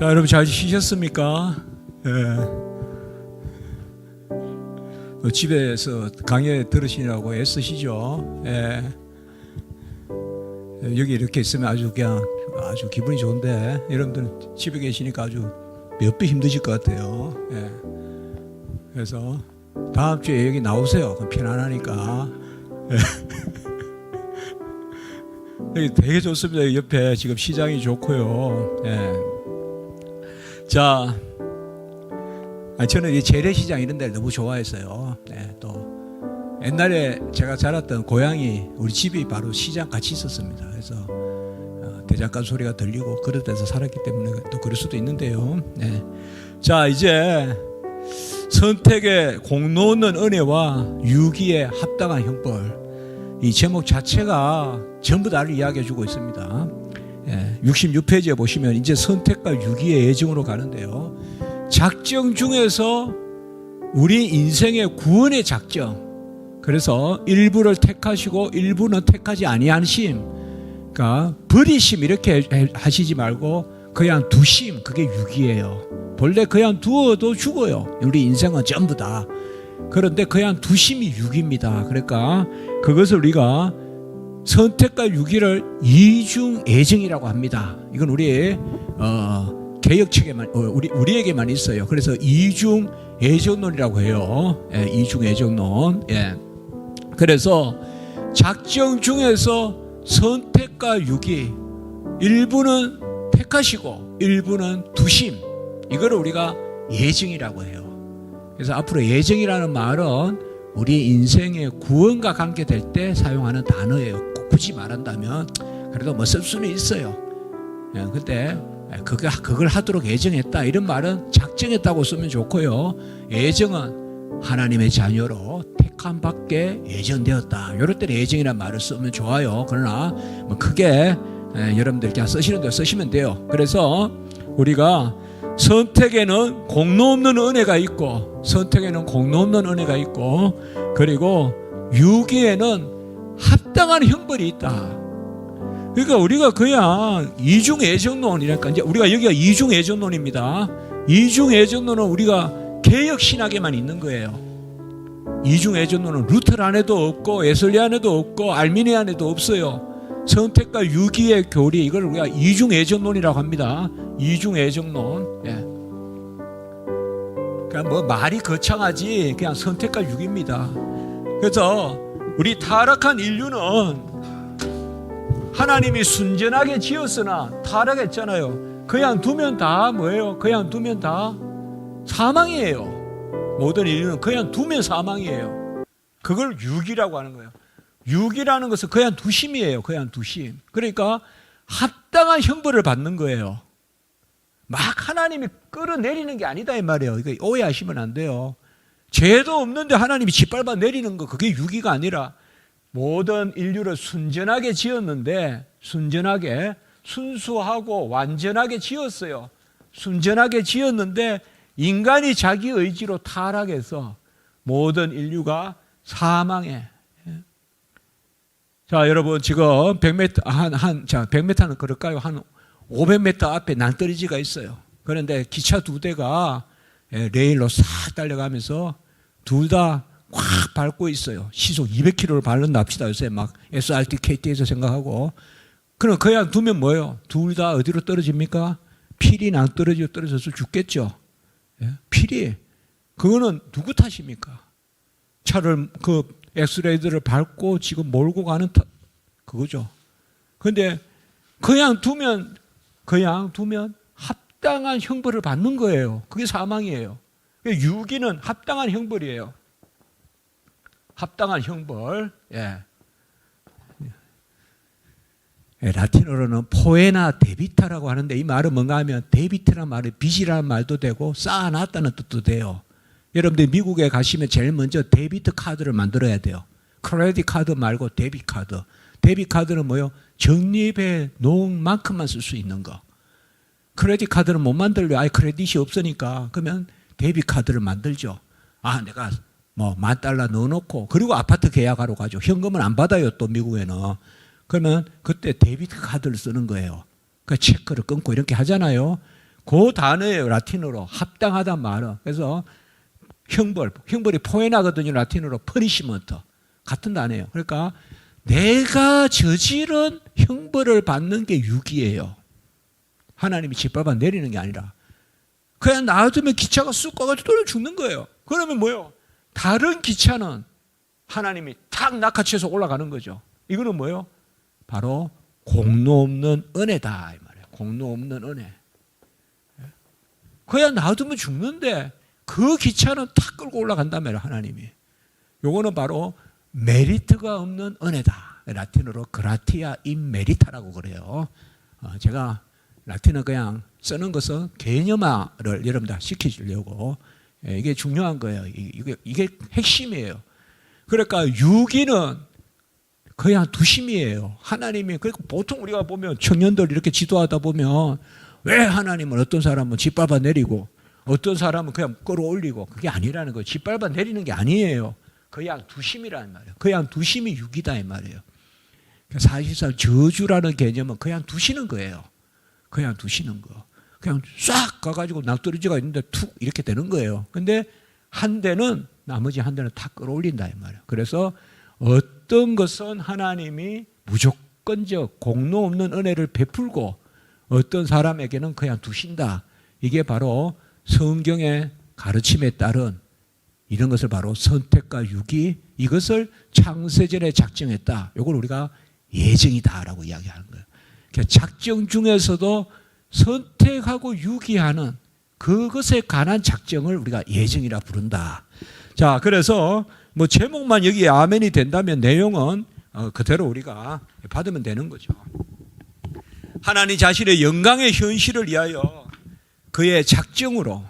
자, 여러분 잘 쉬셨습니까? 집에서 강의 들으시느라고 애쓰시죠? 여기 이렇게 있으면 아주 기분이 좋은데 여러분들은 집에 계시니까 아주 몇 배 힘드실 것 같아요. 그래서 다음 주에 여기 나오세요. 그럼 편안하니까. 여기 되게 좋습니다. 옆에 지금 시장이 좋고요. 자, 저는 이 재래시장 이런 데를 너무 좋아했어요. 또 옛날에 제가 자랐던 고향이 우리 집이 바로 시장 같이 있었습니다. 그래서 대장간 소리가 들리고 그런 데서 살았기 때문에 또 그럴 수도 있는데요. 자, 이제 선택의 공로는 은혜와 유기의 합당한 형벌, 이 제목 자체가 전부 다를 이야기해 주고 있습니다. 66페이지에 보시면 이제 선택과 유기의 예정으로 가는데요. 작정 중에서 우리 인생의 구원의 작정, 그래서 일부를 택하시고 일부는 택하지 아니하심, 그러니까 버리심 이렇게 하시지 말고 그냥 두심, 그게 유기예요. 본래 그냥 두어도 죽어요. 우리 인생은 전부 다. 그런데 그냥 두심이 유기입니다. 그러니까 그것을 우리가 선택과 유기를 이중애정이라고 합니다. 이건 우리 개혁 측에만 우리에게만 있어요. 그래서 이중애정론이라고 해요. 이중애정론. 그래서 작정 중에서 선택과 유기, 일부는 택하시고 일부는 두심, 이거를 우리가 예정이라고 해요. 그래서 앞으로 예정이라는 말은 우리 인생의 구원과 관계될 때 사용하는 단어예요. 굳이 말한다면 그래도 뭐 쓸 수는 있어요. 근데 그걸 하도록 예정했다 이런 말은 작정했다고 쓰면 좋고요. 예정은 하나님의 자녀로 택함 받게 예정되었다. 이럴 때 예정이라는 말을 쓰면 좋아요. 그러나 뭐 크게 여러분들 그냥 쓰시는 대로 쓰시면 돼요. 그래서 우리가 선택에는 공로 없는 은혜가 있고, 선택에는 공로 없는 은혜가 있고, 그리고 유기에는 합당한 형벌이 있다. 그러니까 우리가 그냥 이중애정론이랄까, 이제 우리가 여기가 이중애정론입니다. 이중애정론은 우리가 개혁신학에만 있는 거예요. 이중애정론은 루터 안에도 없고 에슬리 안에도 없고 알미니 안에도 없어요. 선택과 유기의 교리, 이걸 우리가 이중애정론이라고 합니다. 이중애정론. 그러니까 뭐 말이 거창하지 그냥 선택과 유기입니다. 그래서 우리 타락한 인류는 하나님이 순전하게 지었으나 타락했잖아요. 그냥 두면 다 뭐예요? 그냥 두면 다 사망이에요. 모든 인류는 그냥 두면 사망이에요. 그걸 유기라고 하는 거예요. 유기라는 것은 그냥 두심이에요. 그냥 두심. 그러니까 합당한 형벌을 받는 거예요. 막 하나님이 끌어내리는 게 아니다 이 말이에요. 이거 오해하시면 안 돼요. 죄도 없는데 하나님이 짓밟아 내리는 거, 그게 유기가 아니라 모든 인류를 순전하게 지었는데, 순전하게 순수하고 완전하게 지었어요. 순전하게 지었는데 인간이 자기 의지로 타락해서 모든 인류가 사망해. 자, 여러분 지금 100m 100m는 그럴까요? 한 500m 앞에 낭떠러지가 있어요. 그런데 기차 두 대가 레일로 싹 달려가면서 둘 다 확 밟고 있어요. 시속 200km를 밟는다 합시다. 요새 막 SRT, KT에서 생각하고. 그럼 그냥 두면 뭐예요? 둘 다 어디로 떨어집니까? 필이 낭떠러지로 떨어져서 죽겠죠. 필이. 그거는 누구 탓입니까? 차를 엑스레이드를 밟고 지금 몰고 가는 그거죠. 그런데 그냥 두면 합당한 형벌을 받는 거예요. 그게 사망이에요. 유기는 합당한 형벌이에요. 합당한 형벌. 라틴어로는 포에나 데비타라고 하는데 이 말은 뭔가 하면 데비트라는 말이 빚이라는 말도 되고 쌓아놨다는 뜻도 돼요. 여러분들 미국에 가시면 제일 먼저 데비트 카드를 만들어야 돼요. 크레딧 카드 말고 데비트 카드. 데비트 카드는 뭐예요? 적립해 놓은 만큼만 쓸 수 있는 거. 크레딧 카드는 못 만들려. 아예 크레딧이 없으니까. 그러면 데비트 카드를 만들죠. 아, 내가 뭐 $10,000 넣어놓고, 그리고 아파트 계약하러 가죠. 현금은 안 받아요, 또 미국에는. 그러면 그때 데비트 카드를 쓰는 거예요. 그 체크를 끊고 이렇게 하잖아요. 그 단어예요. 라틴어로 합당하단 말은. 그래서 형벌이 포에나거든요. 라틴어로 퍼니시먼트 같은 단어예요. 그러니까 내가 저지른 형벌을 받는 게 유기예요. 하나님이 짓밟아 내리는 게 아니라 그냥 놔두면 기차가 쑥 가가지고 떨어 죽는 거예요. 그러면 뭐예요? 다른 기차는 하나님이 탁 낚아채서 올라가는 거죠. 이거는 뭐예요? 바로 공로 없는 은혜다 이 말이에요. 공로 없는 은혜. 그냥 놔두면 죽는데 그 기차는 탁 끌고 올라간단 말이에요. 하나님이. 요거는 바로 메리트가 없는 은혜다. 라틴어로 그라티아 인 메리타라고 그래요. 제가 라틴어 그냥 쓰는 것은 개념화를 여러분들 시켜주려고. 이게 중요한 거예요. 이게 핵심이에요. 그러니까 유기는 그냥 두심이에요. 하나님이. 그러니까 보통 우리가 보면 청년들 이렇게 지도하다 보면 왜 하나님은 어떤 사람은 짓밟아 내리고 어떤 사람은 그냥 끌어올리고 그게 아니라는 거예요. 짓밟아 내리는 게 아니에요. 그냥 두심이라는 말이에요. 그냥 두심이 유기다 이 말이에요. 사실상 저주라는 개념은 그냥 두시는 거예요. 그냥 두시는 거. 그냥 싹 가가지고 낙떨어지가 있는데 툭 이렇게 되는 거예요. 근데 한 대는 나머지 한 대는 다 끌어올린다 이 말이에요. 그래서 어떤 것은 하나님이 무조건적 공로 없는 은혜를 베풀고 어떤 사람에게는 그냥 두신다. 이게 바로 성경의 가르침에 따른 이런 것을 바로 선택과 유기, 이것을 창세전에 작정했다. 이걸 우리가 예정이다라고 이야기하는 거예요. 그러니까 작정 중에서도 선택하고 유기하는 그것에 관한 작정을 우리가 예정이라 부른다. 자, 그래서 뭐 제목만 여기에 아멘이 된다면 내용은 그대로 우리가 받으면 되는 거죠. 하나님 자신의 영광의 현실을 위하여 그의 작정으로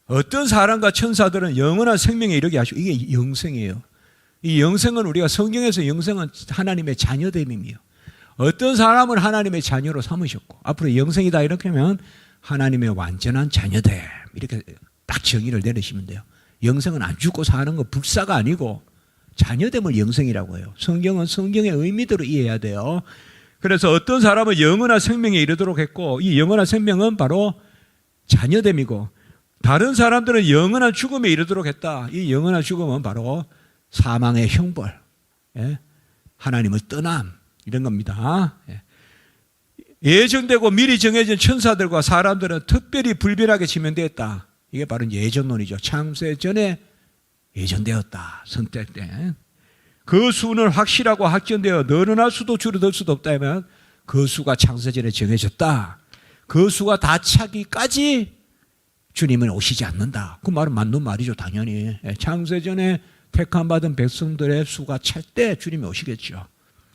어떤 사람과 천사들은 영원한 생명에 이르게 하시고, 이게 영생이에요. 이 영생은 우리가 성경에서 영생은 하나님의 자녀됨이며 어떤 사람을 하나님의 자녀로 삼으셨고 앞으로 영생이다 이렇게 하면 하나님의 완전한 자녀됨 이렇게 딱 정의를 내리시면 돼요. 영생은 안 죽고 사는 거 불사가 아니고 자녀됨을 영생이라고 해요. 성경은 성경의 의미대로 이해해야 돼요. 그래서 어떤 사람은 영원한 생명에 이르도록 했고 이 영원한 생명은 바로 자녀됨이고 다른 사람들은 영원한 죽음에 이르도록 했다. 이 영원한 죽음은 바로 사망의 형벌, 하나님을 떠남 이런 겁니다. 예정되고 미리 정해진 천사들과 사람들은 특별히 불변하게 지명되었다. 이게 바로 예정론이죠. 창세전에 예정되었다. 선택된. 그 수는 확실하고 확정되어 늘어날 수도 줄어들 수도 없다면 그 수가 창세전에 정해졌다. 그 수가 다 차기까지 주님은 오시지 않는다. 그 말은 맞는 말이죠. 당연히. 창세전에 택함받은 백성들의 수가 찰 때 주님이 오시겠죠.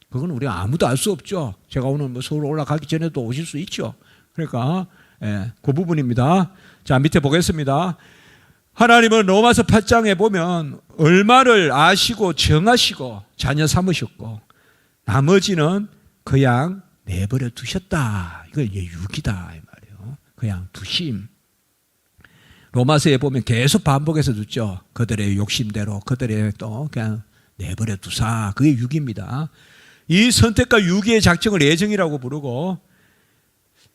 그건 우리가 아무도 알 수 없죠. 제가 오늘 뭐 서울 올라가기 전에도 오실 수 있죠. 그러니까 그 부분입니다. 자, 밑에 보겠습니다. 하나님은 로마서 8장에 보면 얼마를 아시고 정하시고 자녀 삼으셨고 나머지는 그냥 내버려 두셨다. 이거 유기다 이 말이에요. 그냥 두심. 로마서에 보면 계속 반복해서 듣죠. 그들의 욕심대로 그들의 또 그냥 내버려 두사. 그게 유기입니다. 이 선택과 유기의 작정을 예정이라고 부르고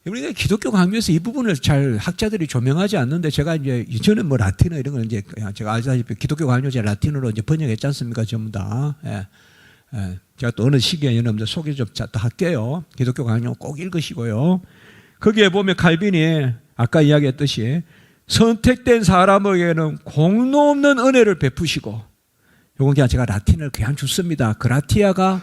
우리가 기독교 강조에서 이 부분을 잘 학자들이 조명하지 않는데 제가 이제 저는 뭐 라틴어 이런 걸 이제 제가 아시다시피 기독교 강조제 라틴어로 이제 번역했지 않습니까? 전부 다. 제가 또 어느 시기에 여러분들 소개 좀 할게요. 기독교 강조 꼭 읽으시고요. 거기에 보면 칼빈이 아까 이야기했듯이 선택된 사람에게는 공로 없는 은혜를 베푸시고 요건 그냥 제가 라틴어를 그냥 줬습니다. 그라티아가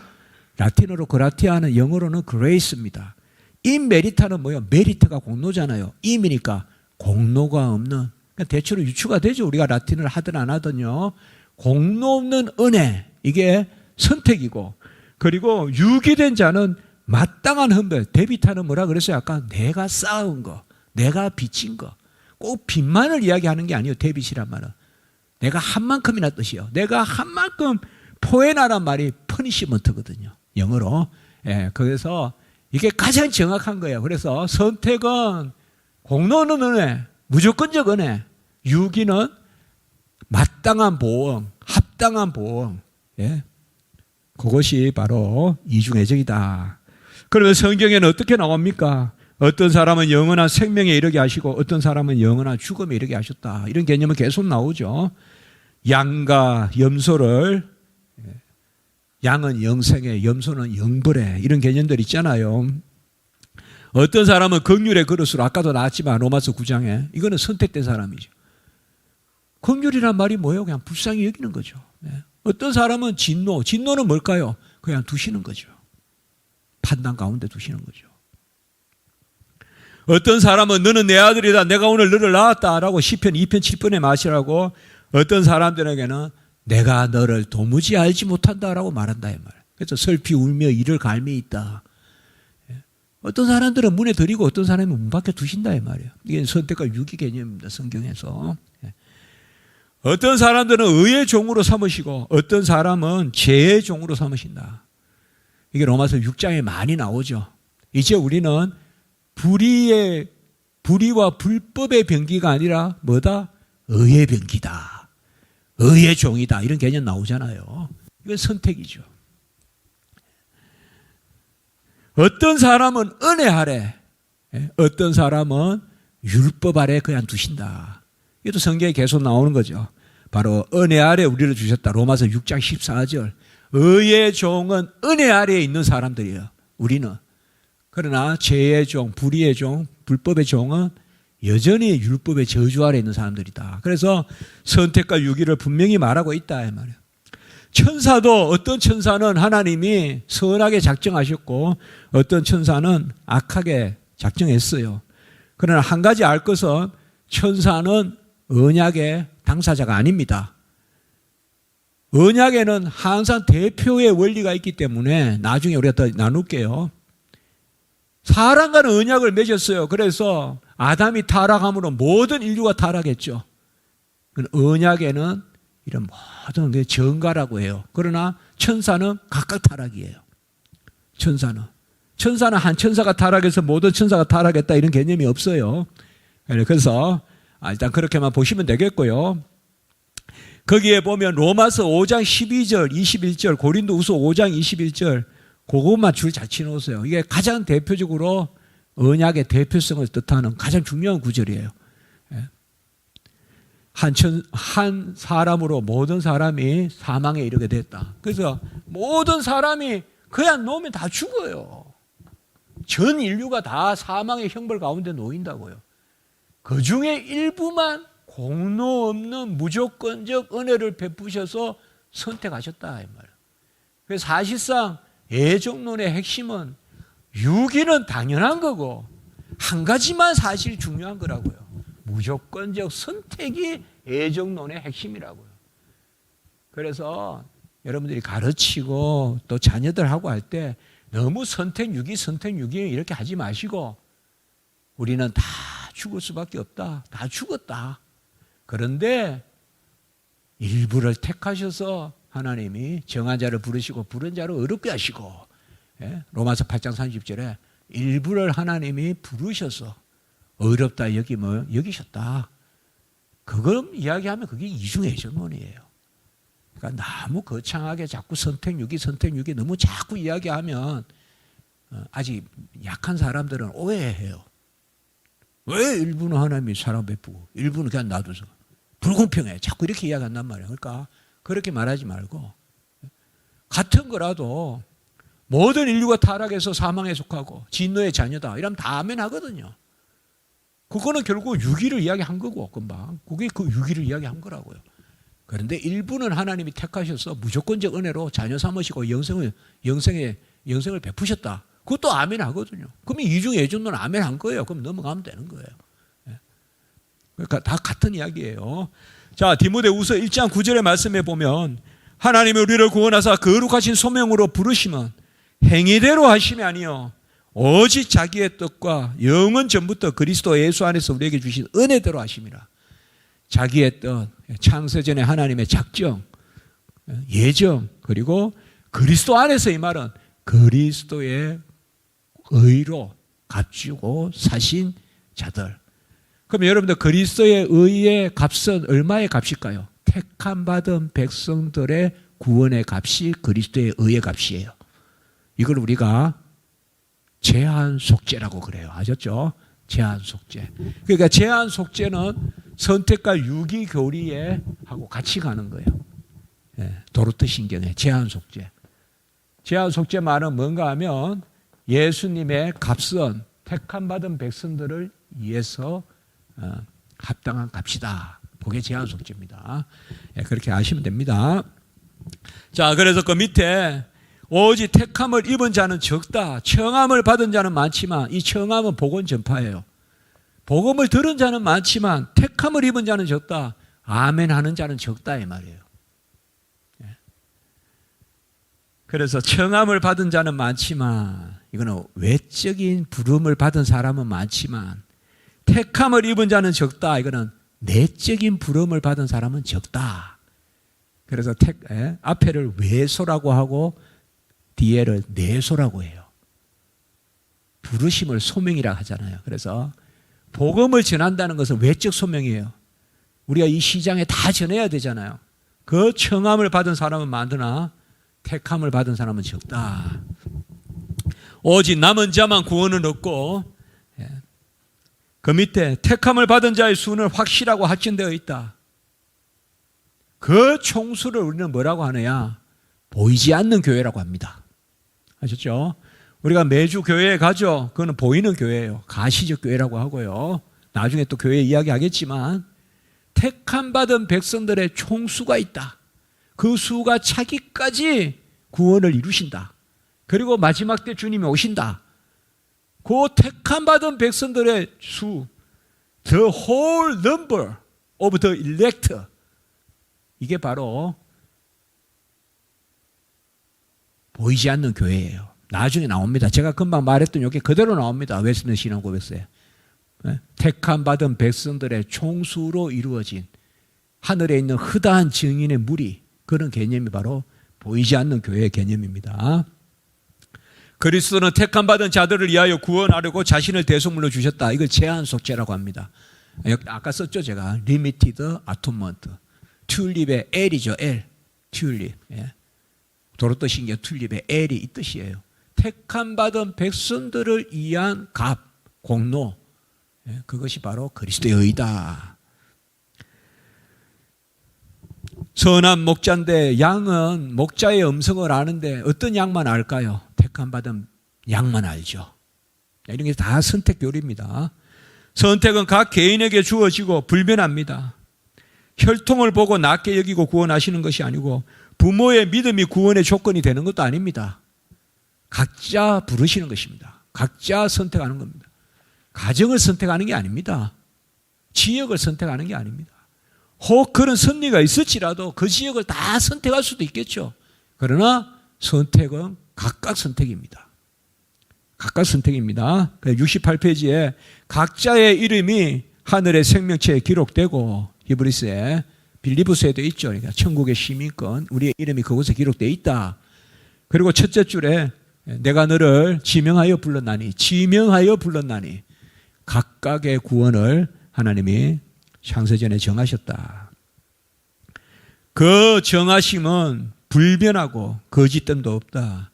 라틴어로 그라티아는 영어로는 그레이스입니다. 인메리타는 뭐예요? 메리트가 공로잖아요. 임이니까 공로가 없는 그러니까 대체로 유추가 되죠. 우리가 라틴어를 하든 안 하든요. 공로 없는 은혜 이게 선택이고 그리고 유기된 자는 마땅한 헌별. 데비타는 뭐라 그랬어요? 아까 내가 쌓은 거 내가 빚진 거 꼭 빚만을 이야기하는 게 아니에요. 데빗이란 말은 내가 한 만큼이나 뜻이요. 내가 한 만큼 포에나란 말이 퍼니시먼트거든요. 영어로. 그래서 이게 가장 정확한 거예요. 그래서 선택은 공로는 은혜, 무조건적 은혜, 유기는 마땅한 보험, 합당한 보험. 그것이 바로 이중애정이다. 그러면 성경에는 어떻게 나옵니까? 어떤 사람은 영원한 생명에 이르게 하시고 어떤 사람은 영원한 죽음에 이르게 하셨다. 이런 개념은 계속 나오죠. 양과 염소를, 양은 영생에, 염소는 영벌에, 이런 개념들 있잖아요. 어떤 사람은 긍휼의 그릇으로, 아까도 나왔지만 로마서 9장에, 이거는 선택된 사람이죠. 긍휼이란 말이 뭐예요? 그냥 불쌍히 여기는 거죠. 어떤 사람은 진노는 뭘까요? 그냥 두시는 거죠. 판단 가운데 두시는 거죠. 어떤 사람은 너는 내 아들이다, 내가 오늘 너를 낳았다라고 시편 2편 7편에 말하라고, 어떤 사람들에게는 내가 너를 도무지 알지 못한다라고 말한다 이 말. 그래서 슬피 울며 이를 갈미 있다. 어떤 사람들은 문에 들이고 어떤 사람은 문 밖에 두신다 이 말이에요. 이게 선택과 유기 개념입니다, 성경에서. 어떤 사람들은 의의 종으로 삼으시고 어떤 사람은 죄의 종으로 삼으신다. 이게 로마서 6장에 많이 나오죠. 이제 우리는 불의와 불법의 병기가 아니라 뭐다? 의의 병기다. 의의 종이다. 이런 개념 나오잖아요. 이건 선택이죠. 어떤 사람은 은혜 아래, 어떤 사람은 율법 아래 그냥 두신다. 이것도 성경에 계속 나오는 거죠. 바로 은혜 아래 우리를 주셨다. 로마서 6장 14절. 의의 종은 은혜 아래에 있는 사람들이에요. 우리는. 그러나 죄의 종, 불의의 종, 불법의 종은 여전히 율법의 저주 아래 있는 사람들이다. 그래서 선택과 유기를 분명히 말하고 있다 이 말이에요. 천사도 어떤 천사는 하나님이 선하게 작정하셨고 어떤 천사는 악하게 작정했어요. 그러나 한 가지 알 것은 천사는 언약의 당사자가 아닙니다. 언약에는 항상 대표의 원리가 있기 때문에 나중에 우리가 더 나눌게요. 사람과는 언약을 맺었어요. 그래서 아담이 타락함으로 모든 인류가 타락했죠. 언약에는 이런 모든 게 정가라고 해요. 그러나 천사는 각각 타락이에요. 천사는 한 천사가 타락해서 모든 천사가 타락했다 이런 개념이 없어요. 그래서 일단 그렇게만 보시면 되겠고요. 거기에 보면 로마서 5장 12절, 21절, 고린도후서 5장 21절 그것만 줄 잘 치놓으세요. 이게 가장 대표적으로 언약의 대표성을 뜻하는 가장 중요한 구절이에요. 한 사람으로 모든 사람이 사망에 이르게 됐다. 그래서 모든 사람이 그냥 놓으면 다 죽어요. 전 인류가 다 사망의 형벌 가운데 놓인다고요. 그 중에 일부만 공로 없는 무조건적 은혜를 베푸셔서 선택하셨다 이 말이에요. 그래서 사실상 애정론의 핵심은 유기는 당연한 거고 한 가지만 사실 중요한 거라고요. 무조건적 선택이 애정론의 핵심이라고요. 그래서 여러분들이 가르치고 또 자녀들하고 할 때 너무 선택유기 이렇게 하지 마시고 우리는 다 죽을 수밖에 없다. 다 죽었다. 그런데 일부를 택하셔서 하나님이 정한 자를 부르시고 부른 자를 어렵게 하시고 로마서 8장 30절에 일부를 하나님이 부르셔서 어렵다 여기셨다. 그걸 이야기하면 그게 이중애정론이에요. 그러니까 너무 거창하게 자꾸 선택유기 너무 자꾸 이야기하면 아직 약한 사람들은 오해해요. 왜 일부는 하나님이 사랑 베푸고 일부는 그냥 놔둬서 불공평해. 자꾸 이렇게 이야기한단 말이에요. 그러니까 그렇게 말하지 말고 같은 거라도 모든 인류가 타락해서 사망에 속하고 진노의 자녀다. 이러면 다 아멘 하거든요. 그거는 결국 유기를 이야기한 거고 금방. 그게 그 유기를 이야기한 거라고요. 그런데 일부는 하나님이 택하셔서 무조건적 은혜로 자녀 삼으시고 영생을 베푸셨다. 그것도 아멘 하거든요. 그러면 이중 애정론 아멘 한 거예요. 그럼 넘어가면 되는 거예요. 그러니까 다 같은 이야기예요. 자, 디모데후서 1장 9절의 말씀에 보면 하나님이 우리를 구원하사 거룩하신 소명으로 부르시면 행위대로 하심이 아니요 오직 자기의 뜻과 영원 전부터 그리스도 예수 안에서 우리에게 주신 은혜대로 하심이라. 자기의 뜻, 창세전에 하나님의 작정, 예정, 그리고 그리스도 안에서 이 말은 그리스도의 의로 값주고 사신 자들. 그럼 여러분들 그리스도의 의의 값은 얼마의 값일까요? 택함 받은 백성들의 구원의 값이 그리스도의 의의 값이에요. 이걸 우리가 제한 속죄라고 그래요. 아셨죠? 제한 속죄. 그러니까 제한 속죄는 선택과 유기 교리에 하고 같이 가는 거예요. 도르트 신경에 제한 속죄. 제한 속죄 말은 뭔가 하면 예수님의 값은 택함 받은 백성들을 위해서 합당한 값이다. 그게 제한 속죄입니다. 그렇게 아시면 됩니다. 자, 그래서 그 밑에 오직 택함을 입은 자는 적다. 청함을 받은 자는 많지만 이 청함은 복음 전파예요. 복음을 들은 자는 많지만 택함을 입은 자는 적다. 아멘 하는 자는 적다 이 말이에요. 그래서 청함을 받은 자는 많지만 이거는 외적인 부름을 받은 사람은 많지만 택함을 입은 자는 적다. 이거는 내적인 부름을 받은 사람은 적다. 그래서 앞에를 외소라고 하고 뒤에를 내소라고 해요. 부르심을 소명이라고 하잖아요. 그래서 복음을 전한다는 것은 외적 소명이에요. 우리가 이 시장에 다 전해야 되잖아요. 그 청함을 받은 사람은 많으나 택함을 받은 사람은 적다. 오직 남은 자만 구원을 얻고 그 밑에 택함을 받은 자의 수는 확실하고 확정되어 있다. 그 총수를 우리는 뭐라고 하느냐? 보이지 않는 교회라고 합니다. 아셨죠? 우리가 매주 교회에 가죠. 그거는 보이는 교회예요. 가시적 교회라고 하고요. 나중에 또 교회 이야기하겠지만 택함 받은 백성들의 총수가 있다. 그 수가 차기까지 구원을 이루신다. 그리고 마지막 때 주님이 오신다. 그 택함 받은 백성들의 수, the whole number of the elect, 이게 바로 보이지 않는 교회예요. 나중에 나옵니다. 제가 금방 말했던 이게 그대로 나옵니다. 웨스트민스터 신앙고백서에. 택함 받은 백성들의 총수로 이루어진 하늘에 있는 흐다한 증인의 무리, 그런 개념이 바로 보이지 않는 교회의 개념입니다. 그리스도는 택함 받은 자들을 위하여 구원하려고 자신을 대속물로 주셨다. 이걸 제한 속죄라고 합니다. 아까 썼죠, 제가. Limited Atonement. 튤립의 L이죠, L. 튤립. 도로또 신경 튤립의 L이 이 뜻이에요. 택함 받은 백성들을 위한 값, 공로. 그것이 바로 그리스도의 의다. 선한 목자인데 양은 목자의 음성을 아는데 어떤 양만 알까요? 택함 받은 양만 알죠. 이런 게 다 선택 교리입니다. 선택은 각 개인에게 주어지고 불변합니다. 혈통을 보고 낮게 여기고 구원하시는 것이 아니고 부모의 믿음이 구원의 조건이 되는 것도 아닙니다. 각자 부르시는 것입니다. 각자 선택하는 겁니다. 가정을 선택하는 게 아닙니다. 지역을 선택하는 게 아닙니다. 혹 그런 섭리가 있을지라도 그 지역을 다 선택할 수도 있겠죠. 그러나 선택은 각각 선택입니다. 각각 선택입니다. 68페이지에 각자의 이름이 하늘의 생명체에 기록되고 히브리스에 빌리브스에도 있죠. 그러니까 천국의 시민권, 우리의 이름이 그곳에 기록되어 있다. 그리고 첫째 줄에 내가 너를 지명하여 불렀나니, 지명하여 불렀나니 각각의 구원을 하나님이 창세전에 정하셨다. 그 정하심은 불변하고 거짓됨도 없다.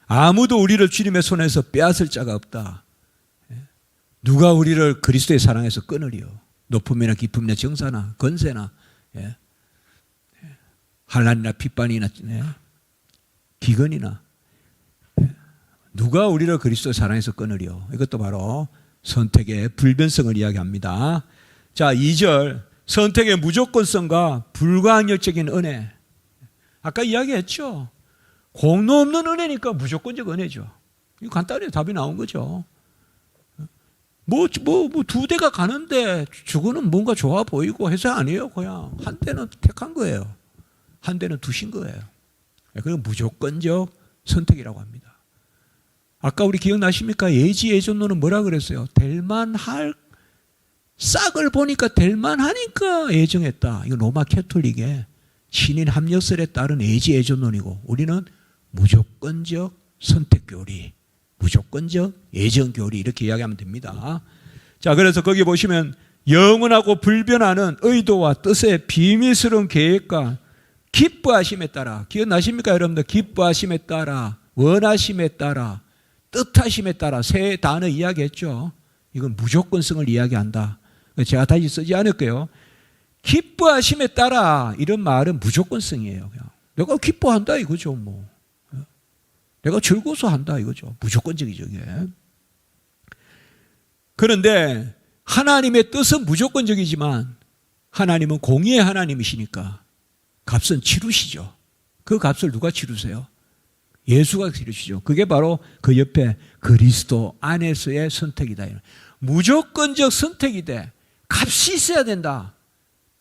아무도 우리를 주님의 손에서 빼앗을 자가 없다. 누가 우리를 그리스도의 사랑에서 끊으리요? 높음이나 깊음이나 정사나 건세나 환난이나 핍반이나 기근이나 누가 우리를 그리스도의 사랑에서 끊으리요? 이것도 바로 선택의 불변성을 이야기합니다. 자, 2절 선택의 무조건성과 불가항력적인 은혜. 아까 이야기했죠. 공로 없는 은혜니까 무조건적 은혜죠. 이거 간단히 답이 나온 거죠. 두 대가 가는데 저거는 뭔가 좋아 보이고 해서 아니에요. 그냥 한 대는 택한 거예요. 한 대는 두신 거예요. 그건 무조건적 선택이라고 합니다. 아까 우리 기억나십니까? 예지예전론은 뭐라 그랬어요? 될만할 싹을 보니까 될만하니까 예정했다. 이거 로마 캐톨릭의 신인 합력설에 따른 예지예전론이고 우리는 무조건적 선택교리, 무조건적 예정교리 이렇게 이야기하면 됩니다. 자, 그래서 거기 보시면 영원하고 불변하는 의도와 뜻의 비밀스러운 계획과 기뻐하심에 따라, 기억나십니까 여러분들? 기뻐하심에 따라, 원하심에 따라, 뜻하심에 따라 세 단어 이야기했죠. 이건 무조건성을 이야기한다. 제가 다시 쓰지 않을게요. 기뻐하심에 따라 이런 말은 무조건성이에요. 그냥. 내가 기뻐한다 이거죠. 뭐. 내가 즐거워서 한다 이거죠. 무조건적이죠. 이게. 그런데 하나님의 뜻은 무조건적이지만 하나님은 공의의 하나님이시니까 값은 치르시죠. 그 값을 누가 치르세요? 예수가 치르시죠. 그게 바로 그 옆에 그리스도 안에서의 선택이다. 무조건적 선택이 돼. 값이 있어야 된다.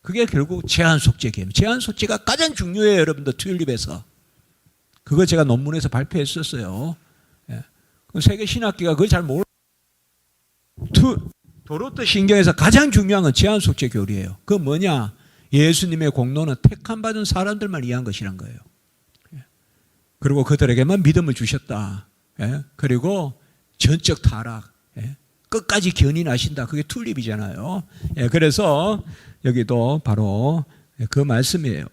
그게 결국 제한 속죄 개념. 제한 속죄가 가장 중요해요, 여러분들. 튤립에서. 그거 제가 논문에서 발표했었어요. 예. 세계 신학기가 그걸 잘 몰라. 도로트 신경에서 가장 중요한 건 제한 속죄 교리예요. 그 뭐냐? 예수님의 공로는 택함 받은 사람들만 이해한 것이란 거예요. 예. 그리고 그들에게만 믿음을 주셨다. 예. 그리고 전적 타락. 예. 끝까지 견인하신다. 그게 튤립이잖아요. 예. 그래서 여기도 바로 그 말씀이에요.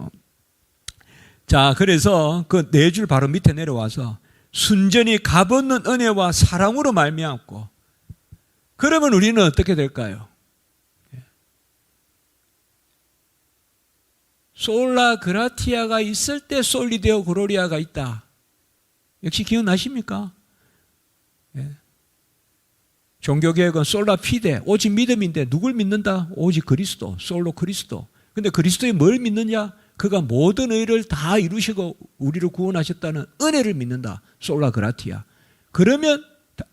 자, 그래서 그 네 줄 바로 밑에 내려와서 순전히 값없는 은혜와 사랑으로 말미암고, 그러면 우리는 어떻게 될까요? 솔라 그라티아가 있을 때 솔리데오 그로리아가 있다. 역시 기억나십니까? 예. 종교개혁은 솔라 피데, 오직 믿음인데 누굴 믿는다? 오직 그리스도, 솔로 그리스도. 근데 그리스도에 뭘 믿느냐? 그가 모든 의를 다 이루시고 우리를 구원하셨다는 은혜를 믿는다. 솔라 그라티아. 그러면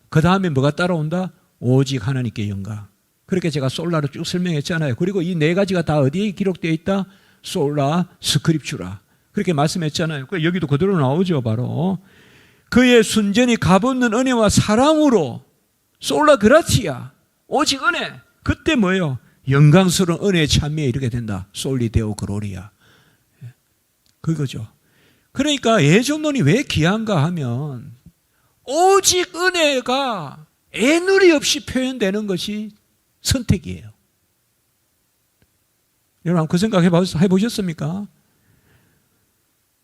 그 다음에 뭐가 따라온다? 오직 하나님께 영광. 그렇게 제가 솔라를 쭉 설명했잖아요. 그리고 이 네 가지가 다 어디에 기록되어 있다? 솔라 스크립추라. 그렇게 말씀했잖아요. 여기도 그대로 나오죠. 바로 그의 순전히 값없는 은혜와 사랑으로 솔라 그라티아, 오직 은혜. 그때 뭐예요? 영광스러운 은혜의 찬미에 이르게 된다. 솔리데오 그로리아. 그거죠. 그러니까 예정론이 왜 귀한가 하면 오직 은혜가 애누리 없이 표현되는 것이 선택이에요. 여러분 그 생각 해보셨습니까?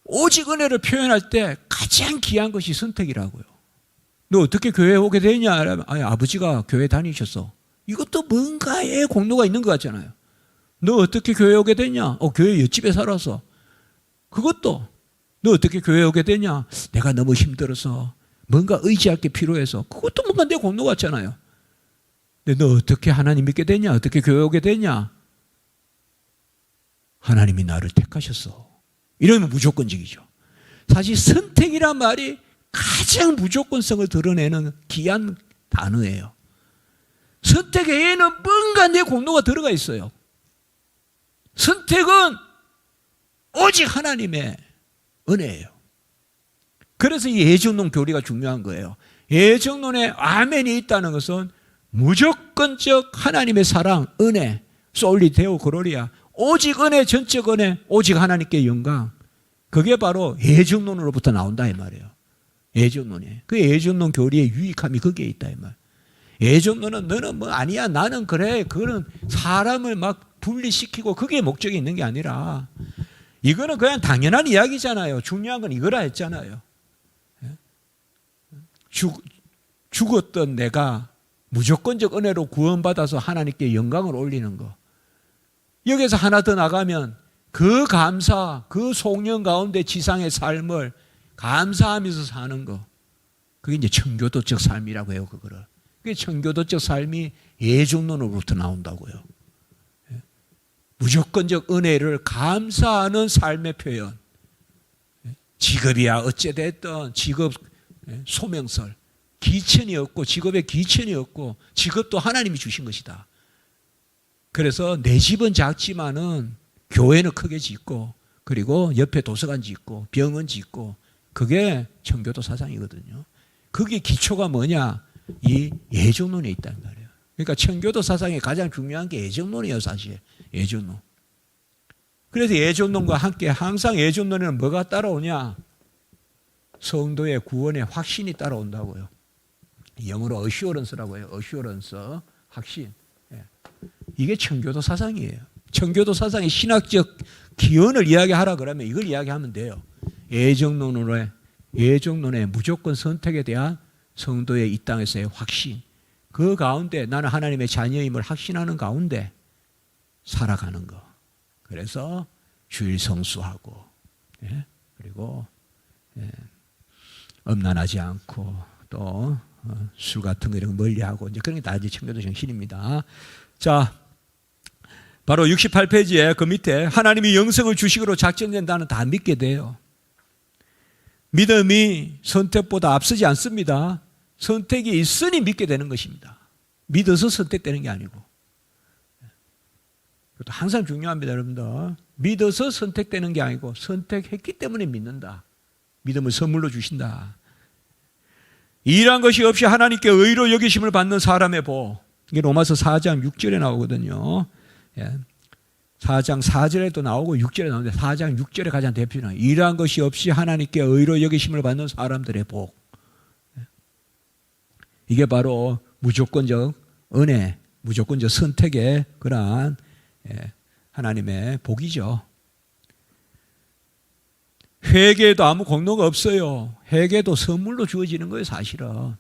오직 은혜를 표현할 때 가장 귀한 것이 선택이라고요. 너 어떻게 교회에 오게 되냐? 아니, 아버지가 교회 다니셨어. 이것도 뭔가의 공로가 있는 것 같잖아요. 너 어떻게 교회에 오게 되냐? 교회 옆집에 살아서. 그것도 너 어떻게 교회에 오게 되냐? 내가 너무 힘들어서 뭔가 의지할 게 필요해서. 그것도 뭔가 내 공로 같잖아요. 근데 너 어떻게 하나님 믿게 되냐? 어떻게 교회 오게 되냐? 하나님이 나를 택하셨어. 이러면 무조건적이죠. 사실 선택이란 말이 가장 무조건성을 드러내는 귀한 단어예요. 선택에는 뭔가 내 공로가 들어가 있어요. 선택은 오직 하나님의 은혜예요. 그래서 이 예정론 교리가 중요한 거예요. 예정론에 아멘이 있다는 것은 무조건적 하나님의 사랑, 은혜, 솔리데오 그로리아, 오직 은혜, 전적 은혜, 오직 하나님께 영광. 그게 바로 예정론으로부터 나온다 이 말이에요. 예정론이. 그 예정론 교리의 유익함이 거기에 있다 이 말. 예정론은 너는 뭐 아니야, 나는 그래. 그거는 사람을 막 분리시키고 그게 목적이 있는 게 아니라, 이거는 그냥 당연한 이야기잖아요. 중요한 건 이거라 했잖아요. 죽었던 내가 무조건적 은혜로 구원받아서 하나님께 영광을 올리는 거. 여기서 하나 더 나가면 그 감사, 그 속령 가운데 지상의 삶을 감사하면서 사는 거. 그게 이제 청교도적 삶이라고 해요, 그거를. 그게 청교도적 삶이 예정론으로부터 나온다고요. 무조건적 은혜를 감사하는 삶의 표현. 직업이야 어찌됐든 직업 소명설. 기천이 없고 직업에 기천이 없고 직업도 하나님이 주신 것이다. 그래서 내 집은 작지만은 교회는 크게 짓고 그리고 옆에 도서관 짓고 병원 짓고 그게 청교도 사상이거든요. 그게 기초가 뭐냐? 이 예정론에 있다는 말이에요. 그러니까 청교도 사상의 가장 중요한 게 예정론이에요, 사실. 예정론. 그래서 예정론과 함께 항상 예정론에는 뭐가 따라오냐? 성도의 구원의 확신이 따라온다고요. 영어로 어슈어런스라고 해요. 어슈어런스, 확신. 이게 청교도 사상이에요. 청교도 사상의 신학적 기원을 이야기하라 그러면 이걸 이야기하면 돼요. 예정론의 무조건 선택에 대한 성도의 이 땅에서의 확신, 그 가운데 나는 하나님의 자녀임을 확신하는 가운데 살아가는 거. 그래서 주일 성수하고, 예? 그리고 음란하지 않고 또 술 같은 거 이런 거 멀리하고 이제 그런 게 다 이제 청교도 정신입니다. 자, 바로 68페이지에 그 밑에 하나님이 영생을 주식으로 작정된다는 다 믿게 돼요. 믿음이 선택보다 앞서지 않습니다. 선택이 있으니 믿게 되는 것입니다. 믿어서 선택되는 게 아니고. 그것도 항상 중요합니다, 여러분들. 믿어서 선택되는 게 아니고 선택했기 때문에 믿는다. 믿음을 선물로 주신다. 일한 것이 없이 하나님께 의로 여기심을 받는 사람의 복. 이게 로마서 4장 6절에 나오거든요. 4장 4절에도 나오고 6절에 나오는데 4장 6절에 가장 대표는 일한 것이 없이 하나님께 의로 여기심을 받는 사람들의 복. 이게 바로 무조건적 은혜, 무조건적 선택의 그러한 하나님의 복이죠. 회개에도 아무 공로가 없어요. 회개도 선물로 주어지는 거예요, 사실은.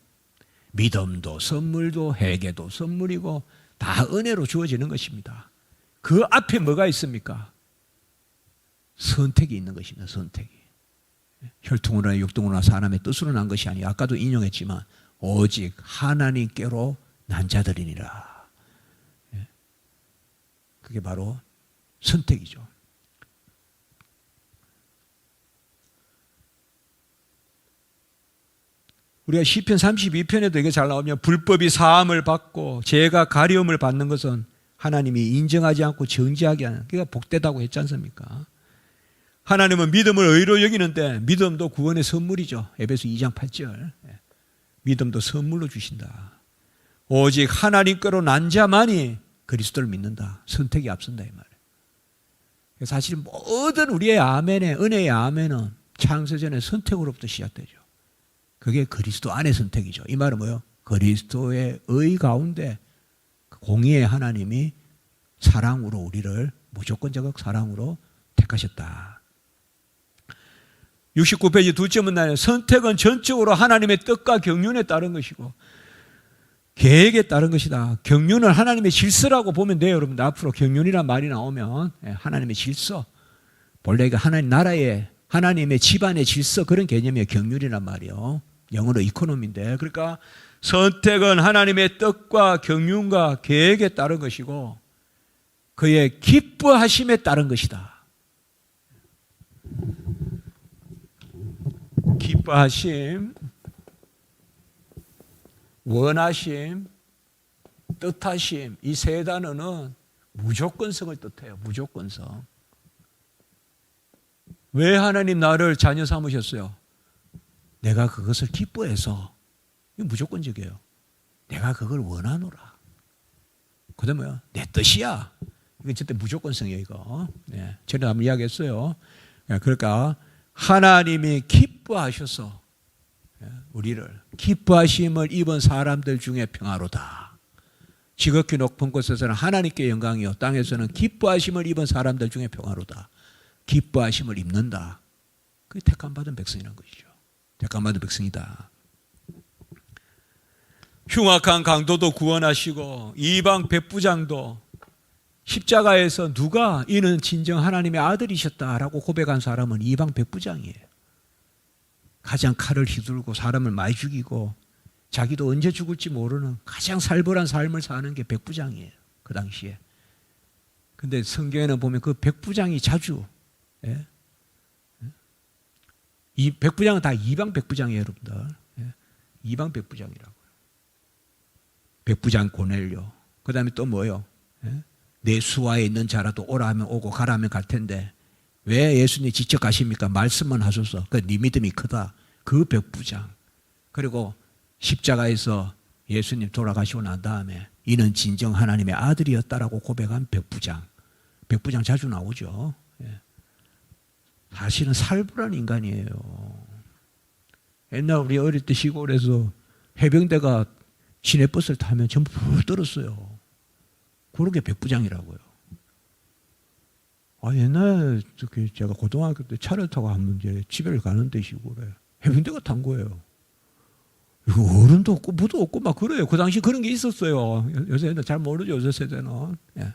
믿음도 선물도 회개도 선물이고 다 은혜로 주어지는 것입니다. 그 앞에 뭐가 있습니까? 선택이 있는 것입니다. 선택이. 혈통으로나 육통으로나 사람의 뜻으로 난 것이 아니에요. 아까도 인용했지만 오직 하나님께로 난 자들이니라. 그게 바로 선택이죠. 우리가 시편 32편에도 이게 잘 나오면 불법이 사함을 받고 죄가 가려움을 받는 것은 하나님이 인정하지 않고 정죄하게 하는, 그러니까 복되다고 했지 않습니까? 하나님은 믿음을 의로 여기는데 믿음도 구원의 선물이죠. 에베소 2장 8절. 믿음도 선물로 주신다. 오직 하나님께로 난 자만이 그리스도를 믿는다. 선택이 앞선다 이 말이에요. 사실 모든 우리의 아멘의 은혜의 아멘은 창세전의 선택으로부터 시작되죠. 그게 그리스도 안의 선택이죠. 이 말은 뭐예요? 그리스도의 의 가운데 공의의 하나님이 사랑으로 우리를 무조건적 사랑으로 택하셨다. 69페이지 두 점은 나요. 선택은 전적으로 하나님의 뜻과 경륜에 따른 것이고 계획에 따른 것이다. 경륜을 하나님의 질서라고 보면 돼요. 여러분들 앞으로 경륜이란 말이 나오면 하나님의 질서, 본래 하나님 나라의 하나님의 집안의 질서, 그런 개념이에요. 경륜이란 말이요. 영어로 이코노미인데, 그러니까 선택은 하나님의 뜻과 경륜과 계획에 따른 것이고 그의 기뻐하심에 따른 것이다. 기뻐하심, 원하심, 뜻하심, 이 세 단어는 무조건성을 뜻해요. 무조건성. 왜 하나님 나를 자녀 삼으셨어요? 내가 그것을 기뻐해서. 이거 무조건적이에요. 내가 그걸 원하노라. 그 다음에 뭐야? 내 뜻이야. 이거 절대 무조건성이에요, 이거. 네, 전에 한번 이야기했어요. 그러니까 하나님이 기뻐하셔서 우리를, 기뻐하심을 입은 사람들 중에 평화로다. 지극히 높은 곳에서는 하나님께 영광이요, 땅에서는 기뻐하심을 입은 사람들 중에 평화로다. 기뻐하심을 입는다. 그게 택함받은 백성이라는 것이죠. 택함받은 백성이다. 흉악한 강도도 구원하시고 이방 백부장도 십자가에서 누가 이는 진정 하나님의 아들이셨다라고 고백한 사람은 이방 백부장이에요. 가장 칼을 휘둘고 사람을 많이 죽이고 자기도 언제 죽을지 모르는 가장 살벌한 삶을 사는 게 백부장이에요. 그 당시에. 근데 성경에는 보면 그 백부장이 자주, 이 백부장은 다 이방 백부장이에요, 여러분들. 이방 백부장이라고요. 백부장 고넬료. 그 다음에 또 뭐요? 내 수하에 있는 자라도 오라 하면 오고 가라 하면 갈 텐데 왜 예수님 직접 가십니까? 말씀만 하소서. 그 네 믿음이 크다. 그 백부장. 그리고 십자가에서 예수님 돌아가시고 난 다음에 이는 진정 하나님의 아들이었다라고 고백한 백부장. 백부장 자주 나오죠. 사실은 살벌한 인간이에요. 옛날 우리 어릴 때 시골에서 해병대가 시내버스를 타면 전부 떨었어요. 그런 게 백부장이라고요. 옛날에 제가 고등학교 때 차를 타고 한번 이제 집에 가는데 시골에 해병대가 탄 거예요. 어른도 없고 무도 없고 막 그래요. 그 당시 그런 게 있었어요. 요새는 잘 모르죠. 요새 세대는. 예.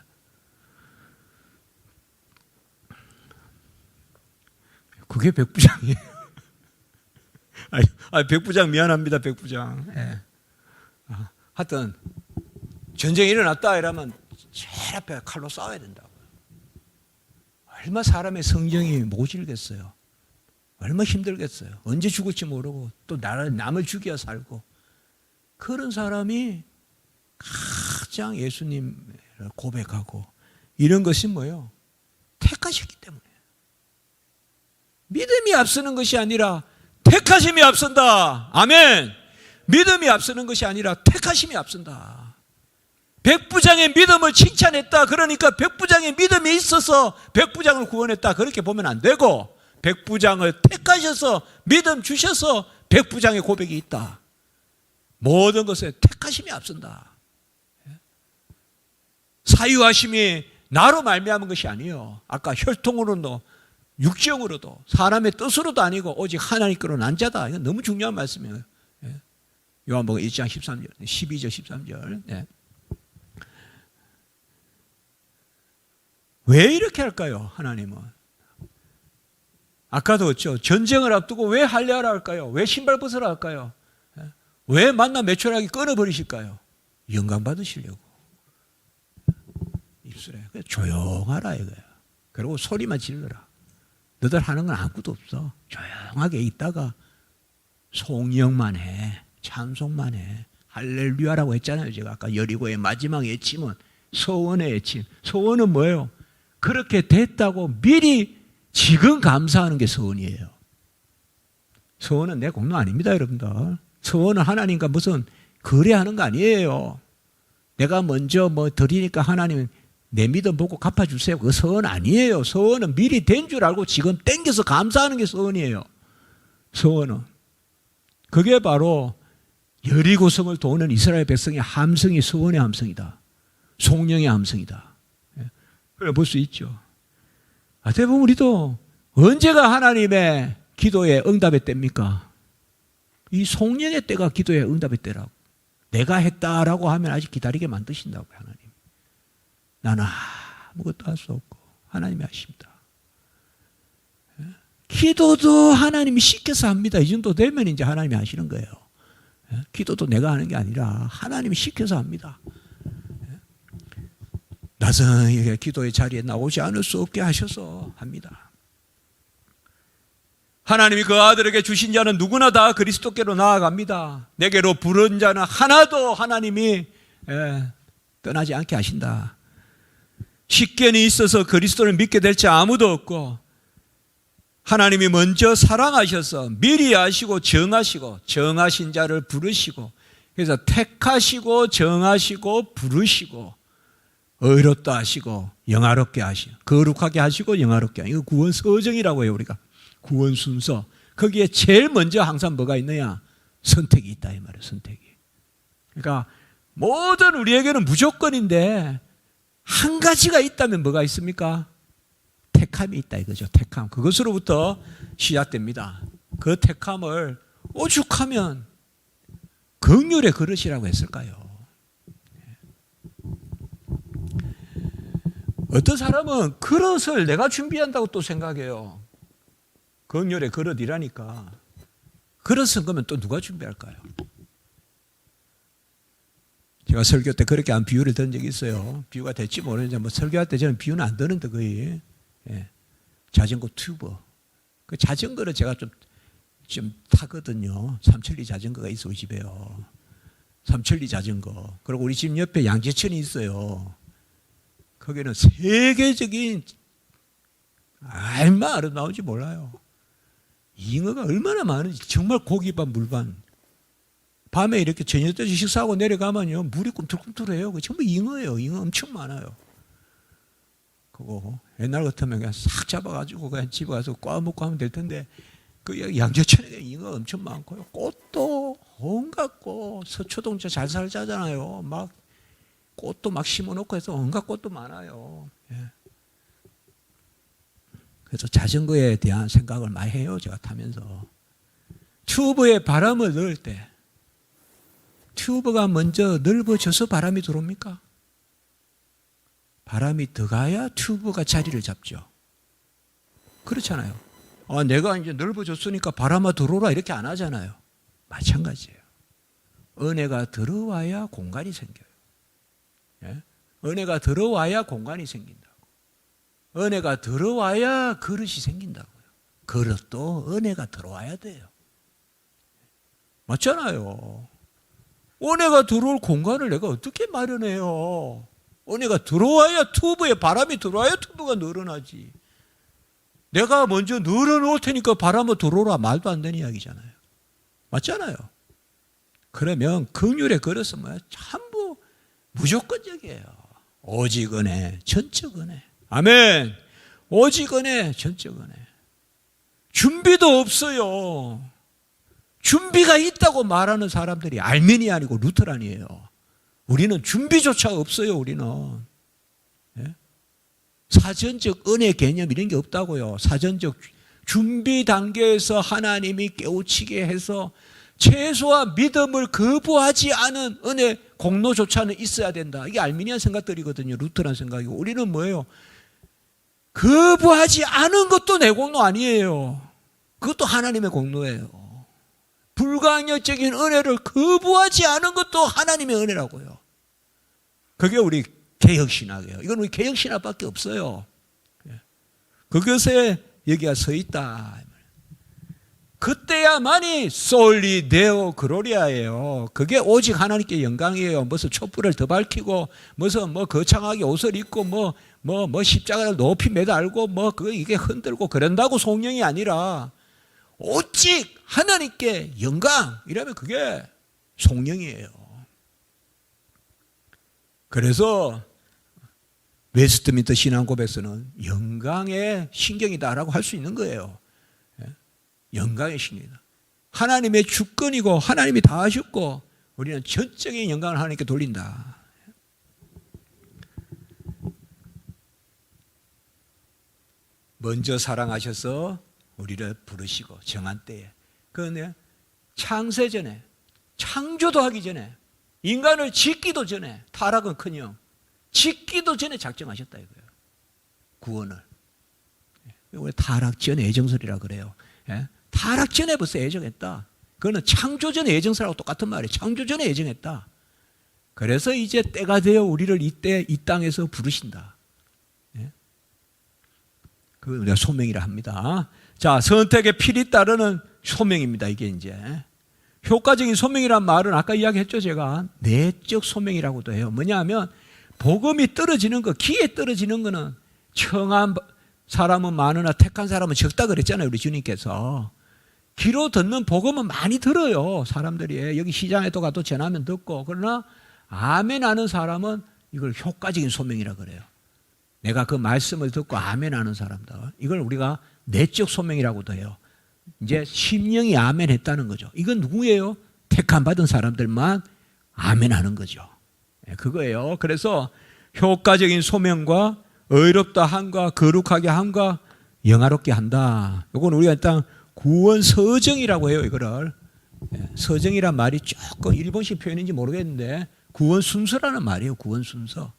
그게 백부장이에요. 아니, 백부장 미안합니다. 백부장. 예. 하여튼 전쟁이 일어났다 이러면 제일 앞에 칼로 싸워야 된다고요. 얼마 사람의 성정이 모질겠어요. 얼마 힘들겠어요. 언제 죽을지 모르고 또 남을 죽여 살고. 그런 사람이 가장 예수님을 고백하고 이런 것이 뭐예요? 택하셨기 때문에. 믿음이 앞서는 것이 아니라 택하심이 앞선다. 아멘. 믿음이 앞서는 것이 아니라 택하심이 앞선다. 백부장의 믿음을 칭찬했다. 그러니까 백부장의 믿음이 있어서 백부장을 구원했다. 그렇게 보면 안 되고 백부장을 택하셔서 믿음 주셔서 백부장의 고백이 있다. 모든 것에 택하심이 앞선다. 사유하심이 나로 말미암은 것이 아니에요. 아까 혈통으로도 육정으로도 사람의 뜻으로도 아니고 오직 하나님께로 난 자다. 이건 너무 중요한 말씀이에요. 요한복음 1장 13절, 12절 13절. 네. 왜 이렇게 할까요? 하나님은. 아까도 그랬죠. 전쟁을 앞두고 왜 할례하라 할까요? 왜 신발 벗으라 할까요? 왜 만나 매출하게 끊어버리실까요? 영광 받으시려고. 입술에. 조용하라 이거야. 그리고 소리만 질러라. 너들 하는 건 아무것도 없어. 조용하게 있다가 송영만 해. 찬송만 해. 할렐루야라고 했잖아요. 제가 아까 여리고의 마지막 외침은 소원의 외침. 소원은 뭐예요? 그렇게 됐다고 미리 지금 감사하는 게 소원이에요. 소원은 내 공로 아닙니다, 여러분들. 소원은 하나님과 무슨 거래하는 거 아니에요. 내가 먼저 뭐 드리니까 하나님은 내 믿음 보고 갚아주세요. 그 소원 아니에요. 소원은 미리 된 줄 알고 지금 땡겨서 감사하는 게 소원이에요. 소원은. 그게 바로 여리고성을 도는 이스라엘 백성의 함성이 소원의 함성이다. 송영의 함성이다. 그래 볼 수 있죠. 어떻게 보면 우리도 언제가 하나님의 기도의 응답의 때입니까? 이 송영의 때가 기도의 응답의 때라고. 내가 했다라고 하면 아직 기다리게 만드신다고요, 하나님. 나는 아무것도 할 수 없고 하나님이 하십니다. 기도도 하나님이 시켜서 합니다. 이 정도 되면 이제 하나님이 하시는 거예요. 기도도 내가 하는 게 아니라 하나님이 시켜서 합니다. 나성에게 기도의 자리에 나오지 않을 수 없게 하셔서 합니다. 하나님이 그 아들에게 주신 자는 누구나 다 그리스도께로 나아갑니다. 내게로 부른 자는 하나도 하나님이 떠나지 않게 하신다. 식견이 있어서 그리스도를 믿게 될 자 아무도 없고 하나님이 먼저 사랑하셔서 미리 아시고 정하시고 정하신 자를 부르시고 그래서 택하시고 정하시고 부르시고 의롭다 하시고 영화롭게 하시고 거룩하게 하시고 영화롭게 하시고 이거 구원 서정이라고 해요. 우리가 구원 순서. 거기에 제일 먼저 항상 뭐가 있느냐? 선택이 있다 이 말이에요. 선택이. 그러니까 모든 우리에게는 무조건인데 한 가지가 있다면 뭐가 있습니까? 택함이 있다 이거죠. 택함. 그것으로부터 시작됩니다. 그 택함을 오죽하면 긍휼의 그릇이라고 했을까요? 어떤 사람은 그릇을 내가 준비한다고 또 생각해요. 긍휼의 그릇이라니까. 그릇은 그러면 또 누가 준비할까요? 제가 설교 때 그렇게 한 비유를 든 적이 있어요. 비유가 될지 모르는데 뭐 설교할 때 저는 비유는 안 드는데 거의. 자전거 튜브. 그 자전거를 제가 좀 타거든요. 삼천리 자전거가 있어 우리 집에요. 삼천리 자전거. 그리고 우리 집 옆에 양재천이 있어요. 거기는 세계적인 얼마 아름다운지 몰라요. 잉어가 얼마나 많은지 정말 고기반 물반. 밤에 이렇게 저녁 때 식사하고 내려가면요 물이 꿈틀꿈틀해요. 전부 잉어예요. 잉어 엄청 많아요. 그거 옛날 같으면 그냥 싹 잡아가지고 그냥 집에 가서 꽈먹고 하면 될 텐데 그 양재천에 잉어 엄청 많고요. 꽃도 온갖 꽃 서초동 잘 살잖아요. 막 꽃도 막 심어놓고 해서 온갖 꽃도 많아요. 그래서 자전거에 대한 생각을 많이 해요. 제가 타면서 튜브에 바람을 넣을 때 튜브가 먼저 넓어져서 바람이 들어옵니까? 바람이 들어가야 튜브가 자리를 잡죠. 그렇잖아요. 내가 이제 넓어졌으니까 바람아 들어오라 이렇게 안 하잖아요. 마찬가지예요. 은혜가 들어와야 공간이 생겨요. 예? 은혜가 들어와야 공간이 생긴다고. 은혜가 들어와야 그릇이 생긴다고요. 그릇도 은혜가 들어와야 돼요. 맞잖아요. 은혜가 들어올 공간을 내가 어떻게 마련해요? 은혜가 들어와야 튜브에 바람이 들어와야 튜브가 늘어나지. 내가 먼저 늘어놓을 테니까 바람을 들어오라 말도 안 되는 이야기잖아요. 맞잖아요. 그러면 긍휼의 그릇은 뭐야? 전부 무조건적이에요. 오직 은혜, 전적 은혜. 아멘. 오직 은혜, 전적 은혜. 준비도 없어요. 준비가 있다고 말하는 사람들이 알미니안이고 루터란이에요. 우리는 준비조차 없어요. 우리는. 예? 사전적 은혜 개념 이런 게 없다고요. 사전적 준비 단계에서 하나님이 깨우치게 해서 최소한 믿음을 거부하지 않은 은혜 공로조차는 있어야 된다. 이게 알미니안 생각들이거든요. 루터란 생각이고. 우리는 뭐예요? 거부하지 않은 것도 내 공로 아니에요. 그것도 하나님의 공로예요. 불가항력적인 은혜를 거부하지 않은 것도 하나님의 은혜라고요. 그게 우리 개혁신학이에요. 이건 우리 개혁신학밖에 없어요. 그것에 여기가 서 있다. 그때야만이 솔리 데오 그로리아예요. 그게 오직 하나님께 영광이에요. 무슨 촛불을 더 밝히고 무슨 거창하게 옷을 입고 십자가를 높이 매달고 이게 흔들고 그런다고 성령이 아니라 오직 하나님께 영광 이러면 그게 성령이에요. 그래서 웨스트민스터 신앙고백서는 영광의 신경이다라고 할 수 있는 거예요. 영광의 신경이다. 하나님의 주권이고 하나님이 다 하셨고 우리는 전적인 영광을 하나님께 돌린다. 먼저 사랑하셔서 우리를 부르시고 정한 때에 그런데 창세전에 창조도 하기 전에 인간을 짓기도 전에 타락은커녕 짓기도 전에 작정하셨다 이거예요. 구원을. 우리 타락 전 애정설이라 그래요. 타락 전에 벌써 애정했다. 그거는 창조 전에 애정설하고 똑같은 말이에요. 창조 전에 애정했다. 그래서 이제 때가 되어 우리를 이때 이 땅에서 부르신다. 그걸 우리가 소명이라 합니다. 자, 선택의 필이 따르는 소명입니다. 이게 이제 효과적인 소명이란 말은 아까 이야기했죠. 제가 내적 소명이라고도 해요. 뭐냐면 복음이 떨어지는 거, 기에 떨어지는 거는 청한 사람은 많으나 택한 사람은 적다 그랬잖아요. 우리 주님께서. 귀로 듣는 복음은 많이 들어요. 사람들이. 여기 시장에도 가도 전하면 듣고. 그러나 아멘 하는 사람은 이걸 효과적인 소명이라 그래요. 내가 그 말씀을 듣고 아멘 하는 사람들. 이걸 우리가 내적 소명이라고도 해요. 이제 심령이 아멘 했다는 거죠. 이건 누구예요? 택함 받은 사람들만 아멘 하는 거죠. 그거예요. 그래서 효과적인 소명과 의롭다 함과 거룩하게 함과 영화롭게 한다. 이건 우리가 일단 구원 서정이라고 해요. 이거를. 서정이란 말이 조금 일본식 표현인지 모르겠는데 구원 순서라는 말이에요. 구원 순서.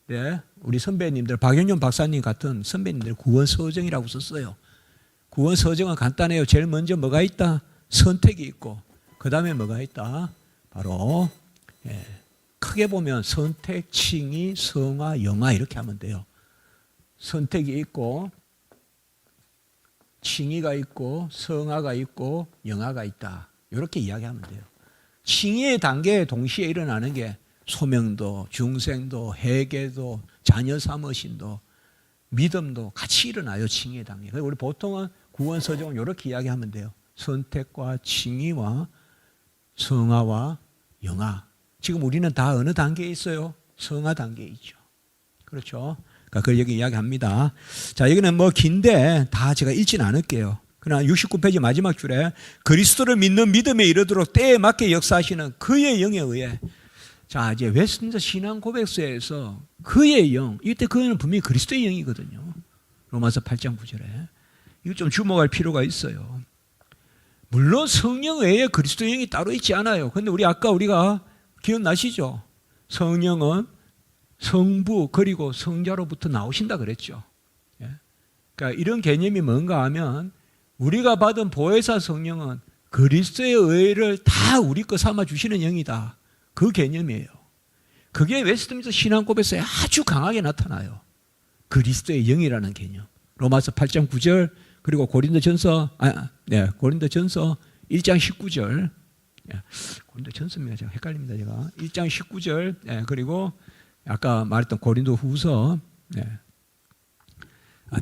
네, 우리 선배님들 박영yon 박사님 같은 선배님들 구원 서정이라고 썼어요. 구원 서정은 간단해요. 제일 먼저 뭐가 있다? 선택이 있고 그 다음에 뭐가 있다? 바로 크게 보면 선택, 칭의, 성화, 영화 이렇게 하면 돼요. 선택이 있고 칭의가 있고 성화가 있고 영화가 있다. 이렇게 이야기하면 돼요. 칭의의 단계에 동시에 일어나는 게 소명도, 중생도, 회개도, 자녀 사모심도, 믿음도 같이 일어나요. 칭의의 단계. 그래서 우리 보통은 구원 서정은 이렇게 이야기하면 돼요. 선택과 칭의와 성화와 영화. 지금 우리는 다 어느 단계에 있어요? 성화 단계에 있죠. 그렇죠? 그러니까 그걸 여기 이야기합니다. 자, 여기는 긴데 다 제가 읽지는 않을게요. 그러나 69페이지 마지막 줄에 그리스도를 믿는 믿음에 이르도록 때에 맞게 역사하시는 그의 영에 의해. 자, 이제 웨스트민스터 신앙 고백서에서 그의 영, 이때 그는 분명히 그리스도의 영이거든요. 로마서 8장 9절에. 이거 좀 주목할 필요가 있어요. 물론 성령 외에 그리스도의 영이 따로 있지 않아요. 근데 아까 우리가 기억나시죠? 성령은 성부 그리고 성자로부터 나오신다 그랬죠. 예. 그러니까 이런 개념이 뭔가 하면 우리가 받은 보혜사 성령은 그리스도의 의를 다 우리 거 삼아 주시는 영이다. 그 개념이에요. 그게 웨스트민스터 신앙고백서에 아주 강하게 나타나요. 그리스도의 영이라는 개념. 로마서 8장 9절 그리고 고린도전서 1장 19절. 고린도전서입니다. 제가 헷갈립니다. 제가 1장 19절 그리고 아까 말했던 고린도후서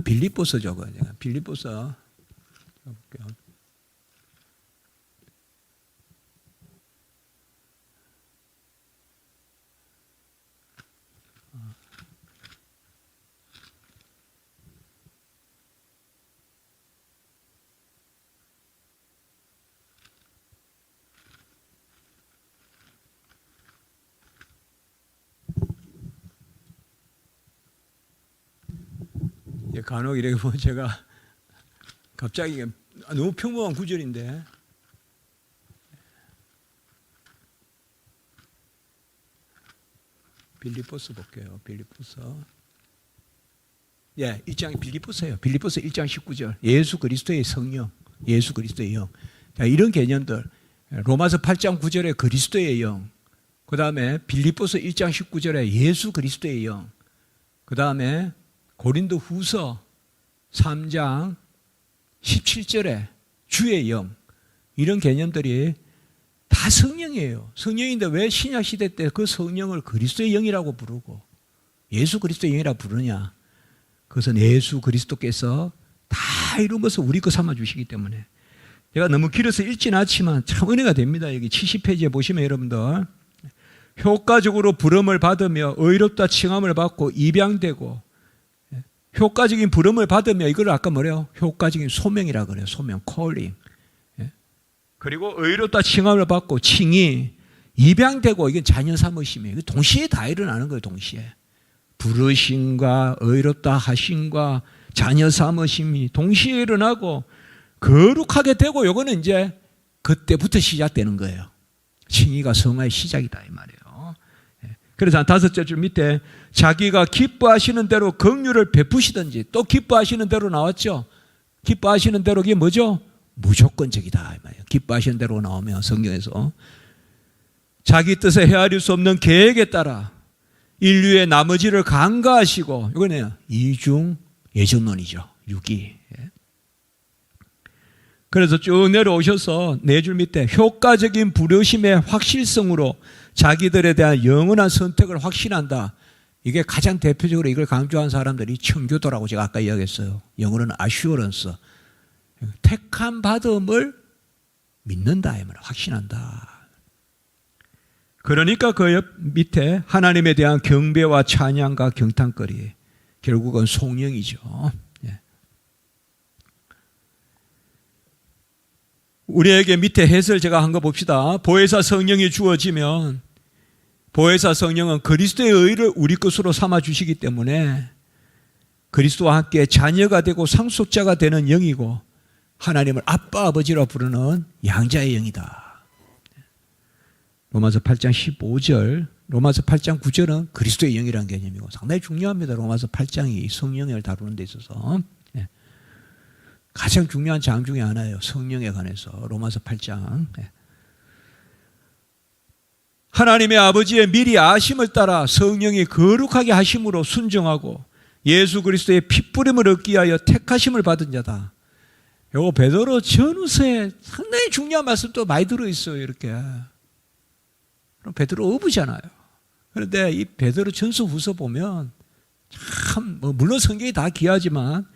빌립보서죠. 빌립보서 볼게요. 간혹 이렇게 보면 제가 갑자기 너무 평범한 구절인데 빌립보서 볼게요. 빌립보서 1장이 빌립보서예요. 빌립보서 1장 19절 예수 그리스도의 성령, 예수 그리스도의 영. 자, 이런 개념들 로마서 8장 9절에 그리스도의 영, 그 다음에 빌립보서 1장 19절에 예수 그리스도의 영, 그 다음에 고린도 후서 3장 17절에 주의 영, 이런 개념들이 다 성령이에요. 성령인데 왜 신약시대 때 그 성령을 그리스도의 영이라고 부르고 예수 그리스도의 영이라고 부르냐? 그것은 예수 그리스도께서 다 이룬 것을 우리 거 삼아 주시기 때문에. 제가 너무 길어서 읽진 않지만 참 은혜가 됩니다. 여기 70페이지에 보시면 여러분들 효과적으로 부름을 받으며 의롭다 칭함을 받고 입양되고, 효과적인 부름을 받으며 이걸 아까 뭐래요? 효과적인 소명이라 그래요. 소명, 콜링. 그리고 의롭다 칭함을 받고 칭이 입양되고, 이게 자녀 삼으심이에요. 동시에 다 일어나는 거예요. 동시에 부르심과 의롭다 하심과 자녀 삼으심이 동시에 일어나고 거룩하게 되고, 요거는 이제 그때부터 시작되는 거예요. 칭의가 성화의 시작이다 이 말이에요. 그래서 한 5절 줄 밑에 자기가 기뻐하시는 대로 긍휼을 베푸시든지, 또 기뻐하시는 대로 나왔죠. 기뻐하시는 대로 이게 뭐죠? 무조건적이다 이 말이에요. 기뻐하시는 대로 나오면 성경에서 자기 뜻에 헤아릴 수 없는 계획에 따라 인류의 나머지를 간과하시고, 이거는 이중 예전론이죠. 6기. 그래서 쭉 내려오셔서 4줄 밑에 효과적인 부르심의 확실성으로 자기들에 대한 영원한 선택을 확신한다. 이게 가장 대표적으로 이걸 강조한 사람들이 청교도라고 제가 아까 이야기했어요. 영어로는 assurance. 택함 받음을 믿는다. 이 말, 확신한다. 그러니까 그 옆 밑에 하나님에 대한 경배와 찬양과 경탄거리, 결국은 송영이죠. 우리에게 밑에 해설 제가 한 거 봅시다. 보혜사 성령이 주어지면, 보혜사 성령은 그리스도의 의를 우리 것으로 삼아 주시기 때문에 그리스도와 함께 자녀가 되고 상속자가 되는 영이고, 하나님을 아빠 아버지라 부르는 양자의 영이다. 로마서 8장 15절, 로마서 8장 9절은 그리스도의 영이라는 개념이고 상당히 중요합니다. 로마서 8장이 성령을 다루는 데 있어서 가장 중요한 장 중에 하나예요. 성령에 관해서 로마서 8장. 하나님의 아버지의 미리 아심을 따라 성령이 거룩하게 하심으로 순종하고 예수 그리스도의 핏부림을 얻기 위하여 택하심을 받은 자다. 요거 베드로 전후서에 상당히 중요한 말씀도 많이 들어있어요. 이렇게. 그럼 베드로 어부잖아요. 그런데 이 베드로 전서 후서 보면 참 물론 성경이 다 귀하지만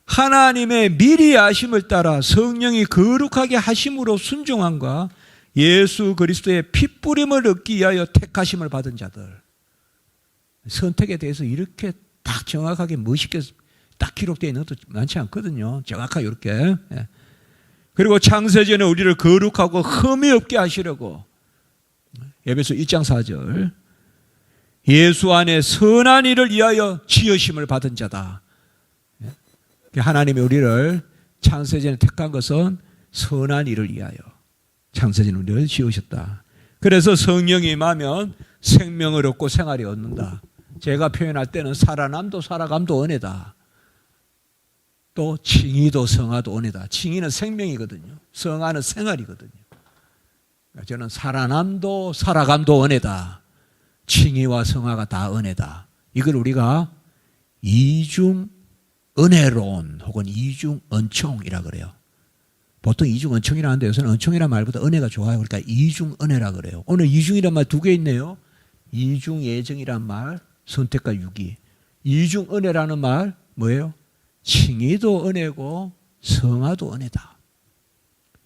하나님의 미리 아심을 따라 성령이 거룩하게 하심으로 순종함과 예수 그리스도의 핏부림을 얻기 위하여 택하심을 받은 자들. 선택에 대해서 이렇게 딱 정확하게 멋있게 딱 기록되어 있는 것도 많지 않거든요. 정확하게 이렇게. 그리고 창세전에 우리를 거룩하고 흠이 없게 하시려고 에베소 1장 4절 예수 안에 선한 일을 위하여 지으심을 받은 자다. 하나님이 우리를 창세전에 택한 것은 선한 일을 위하여 창세전 우리를 지으셨다. 그래서 성령이 임하면 생명을 얻고 생활이 얻는다. 제가 표현할 때는 살아남도 살아감도 은혜다. 또 칭의도 성화도 은혜다. 칭의는 생명이거든요. 성화는 생활이거든요. 저는 살아남도 살아감도 은혜다. 칭의와 성화가 다 은혜다. 이걸 우리가 이중 은혜론 혹은 이중 은총이라 그래요. 보통 이중 은총이라는데 요새는 은총이란 말보다 은혜가 좋아요. 그러니까 이중 은혜라 그래요. 오늘 이중이란 말 두 개 있네요. 이중 예정이란 말, 선택과 유기. 이중 은혜라는 말 뭐예요? 칭의도 은혜고 성화도 은혜다.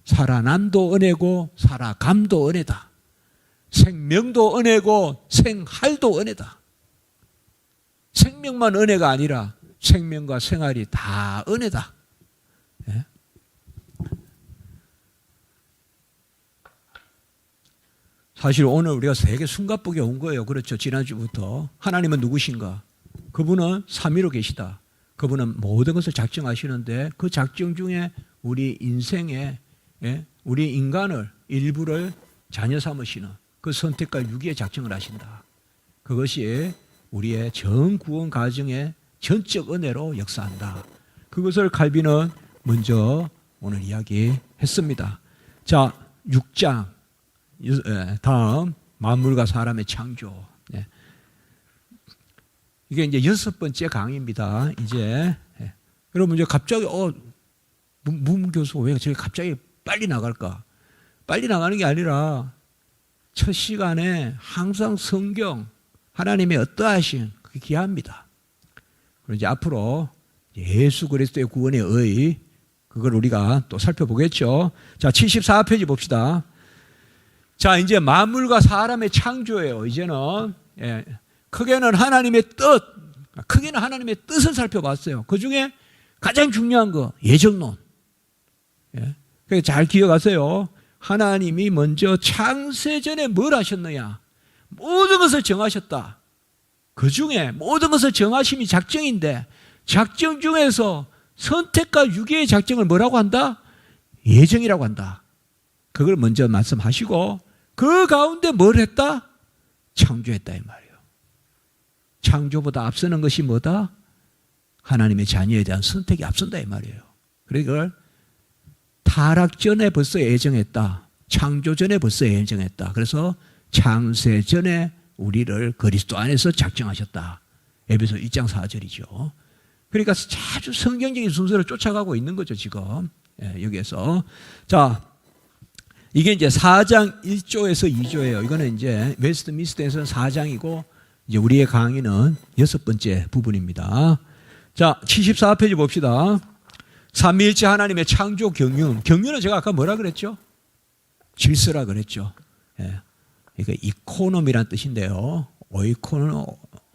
살아남도 은혜고 살아감도 은혜다. 생명도 은혜고 생활도 은혜다. 생명만 은혜가 아니라 생명과 생활이 다 은혜다. 예? 사실 오늘 우리가 되게 숨가쁘게 온 거예요. 그렇죠. 지난주부터. 하나님은 누구신가? 그분은 삼위로 계시다. 그분은 모든 것을 작정하시는데 그 작정 중에 우리 인생에 우리 인간을 일부를 자녀 삼으시는 그 선택과 유기의 작정을 하신다. 그것이 우리의 전 구원 과정의 전적 은혜로 역사한다. 그것을 칼빈은 먼저 오늘 이야기했습니다. 자, 6장 다음 만물과 사람의 창조. 이게 이제 6번째 강의입니다. 이제 여러분 이제 갑자기 문 교수 왜 저기 갑자기 빨리 나갈까? 빨리 나가는 게 아니라 첫 시간에 항상 성경 하나님의 어떠하신 그게 귀합니다. 그리고 이제 앞으로 예수 그리스도의 구원의 의 그걸 우리가 또 살펴보겠죠. 자, 74페이지 봅시다. 자, 이제 만물과 사람의 창조예요. 이제는 크게는 하나님의 뜻을 살펴봤어요. 그 중에 가장 중요한 거 예정론. 그래서 잘 기억하세요. 하나님이 먼저 창세전에 뭘 하셨느냐? 모든 것을 정하셨다. 그 중에 모든 것을 정하심이 작정인데 작정 중에서 선택과 유기의 작정을 뭐라고 한다? 예정이라고 한다. 그걸 먼저 말씀하시고 그 가운데 뭘 했다? 창조했다 이 말이에요. 창조보다 앞서는 것이 뭐다? 하나님의 자녀에 대한 선택이 앞선다 이 말이에요. 그러니까 타락 전에 벌써 예정했다. 창조 전에 벌써 예정했다. 그래서 창세 전에 우리를 그리스도 안에서 작정하셨다. 에베소 1장 4절이죠. 그러니까 아주 성경적인 순서를 쫓아가고 있는 거죠, 지금. 여기에서. 자, 이게 이제 4장 1조에서 2조예요. 이거는 이제 웨스트민스터에서는 4장이고, 이제 우리의 강의는 6번째 부분입니다. 자, 74페이지 봅시다. 삼위일체 하나님의 창조 경륜. 경륜은 제가 아까 뭐라 그랬죠? 질서라 그랬죠. 그러니까 이코노미란 뜻인데요.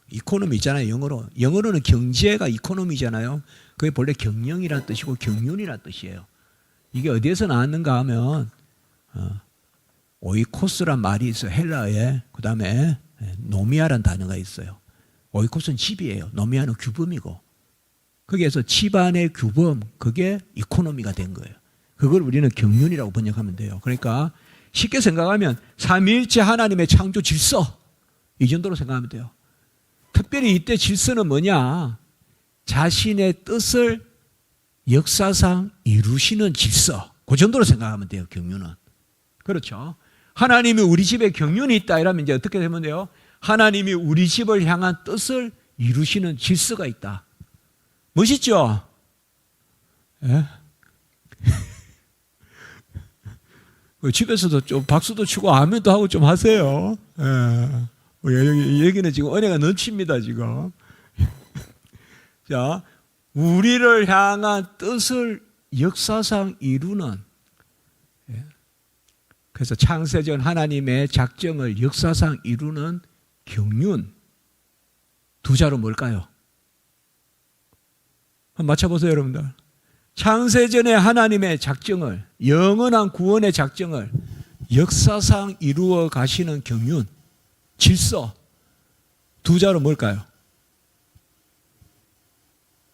이코노미 있잖아요. 영어로는 경제가 이코노미잖아요. 그게 본래 경영이란 뜻이고 경륜이란 뜻이에요. 이게 어디에서 나왔는가 하면 오이코스란 말이 있어요. 헬라어에. 그 다음에 노미아란 단어가 있어요. 오이코스는 집이에요. 노미아는 규범이고. 거기에서 집안의 규범, 그게 이코노미가 된 거예요. 그걸 우리는 경륜이라고 번역하면 돼요. 그러니까 쉽게 생각하면 삼위일체 하나님의 창조 질서, 이 정도로 생각하면 돼요. 특별히 이때 질서는 뭐냐? 자신의 뜻을 역사상 이루시는 질서, 그 정도로 생각하면 돼요. 경륜은. 그렇죠. 하나님이 우리 집에 경륜이 있다 이러면 이제 어떻게 되면 돼요? 하나님이 우리 집을 향한 뜻을 이루시는 질서가 있다. 멋있죠? 예? 집에서도 좀 박수도 치고 아멘도 하고 좀 하세요. 예. 여기는 지금 은혜가 넘칩니다, 지금. 자, 우리를 향한 뜻을 역사상 이루는, 그래서 창세전 하나님의 작정을 역사상 이루는 경륜. 두 자로 뭘까요? 한번 맞춰보세요, 여러분들. 창세전에 하나님의 작정을, 영원한 구원의 작정을 역사상 이루어 가시는 경륜, 질서. 두 자로 뭘까요?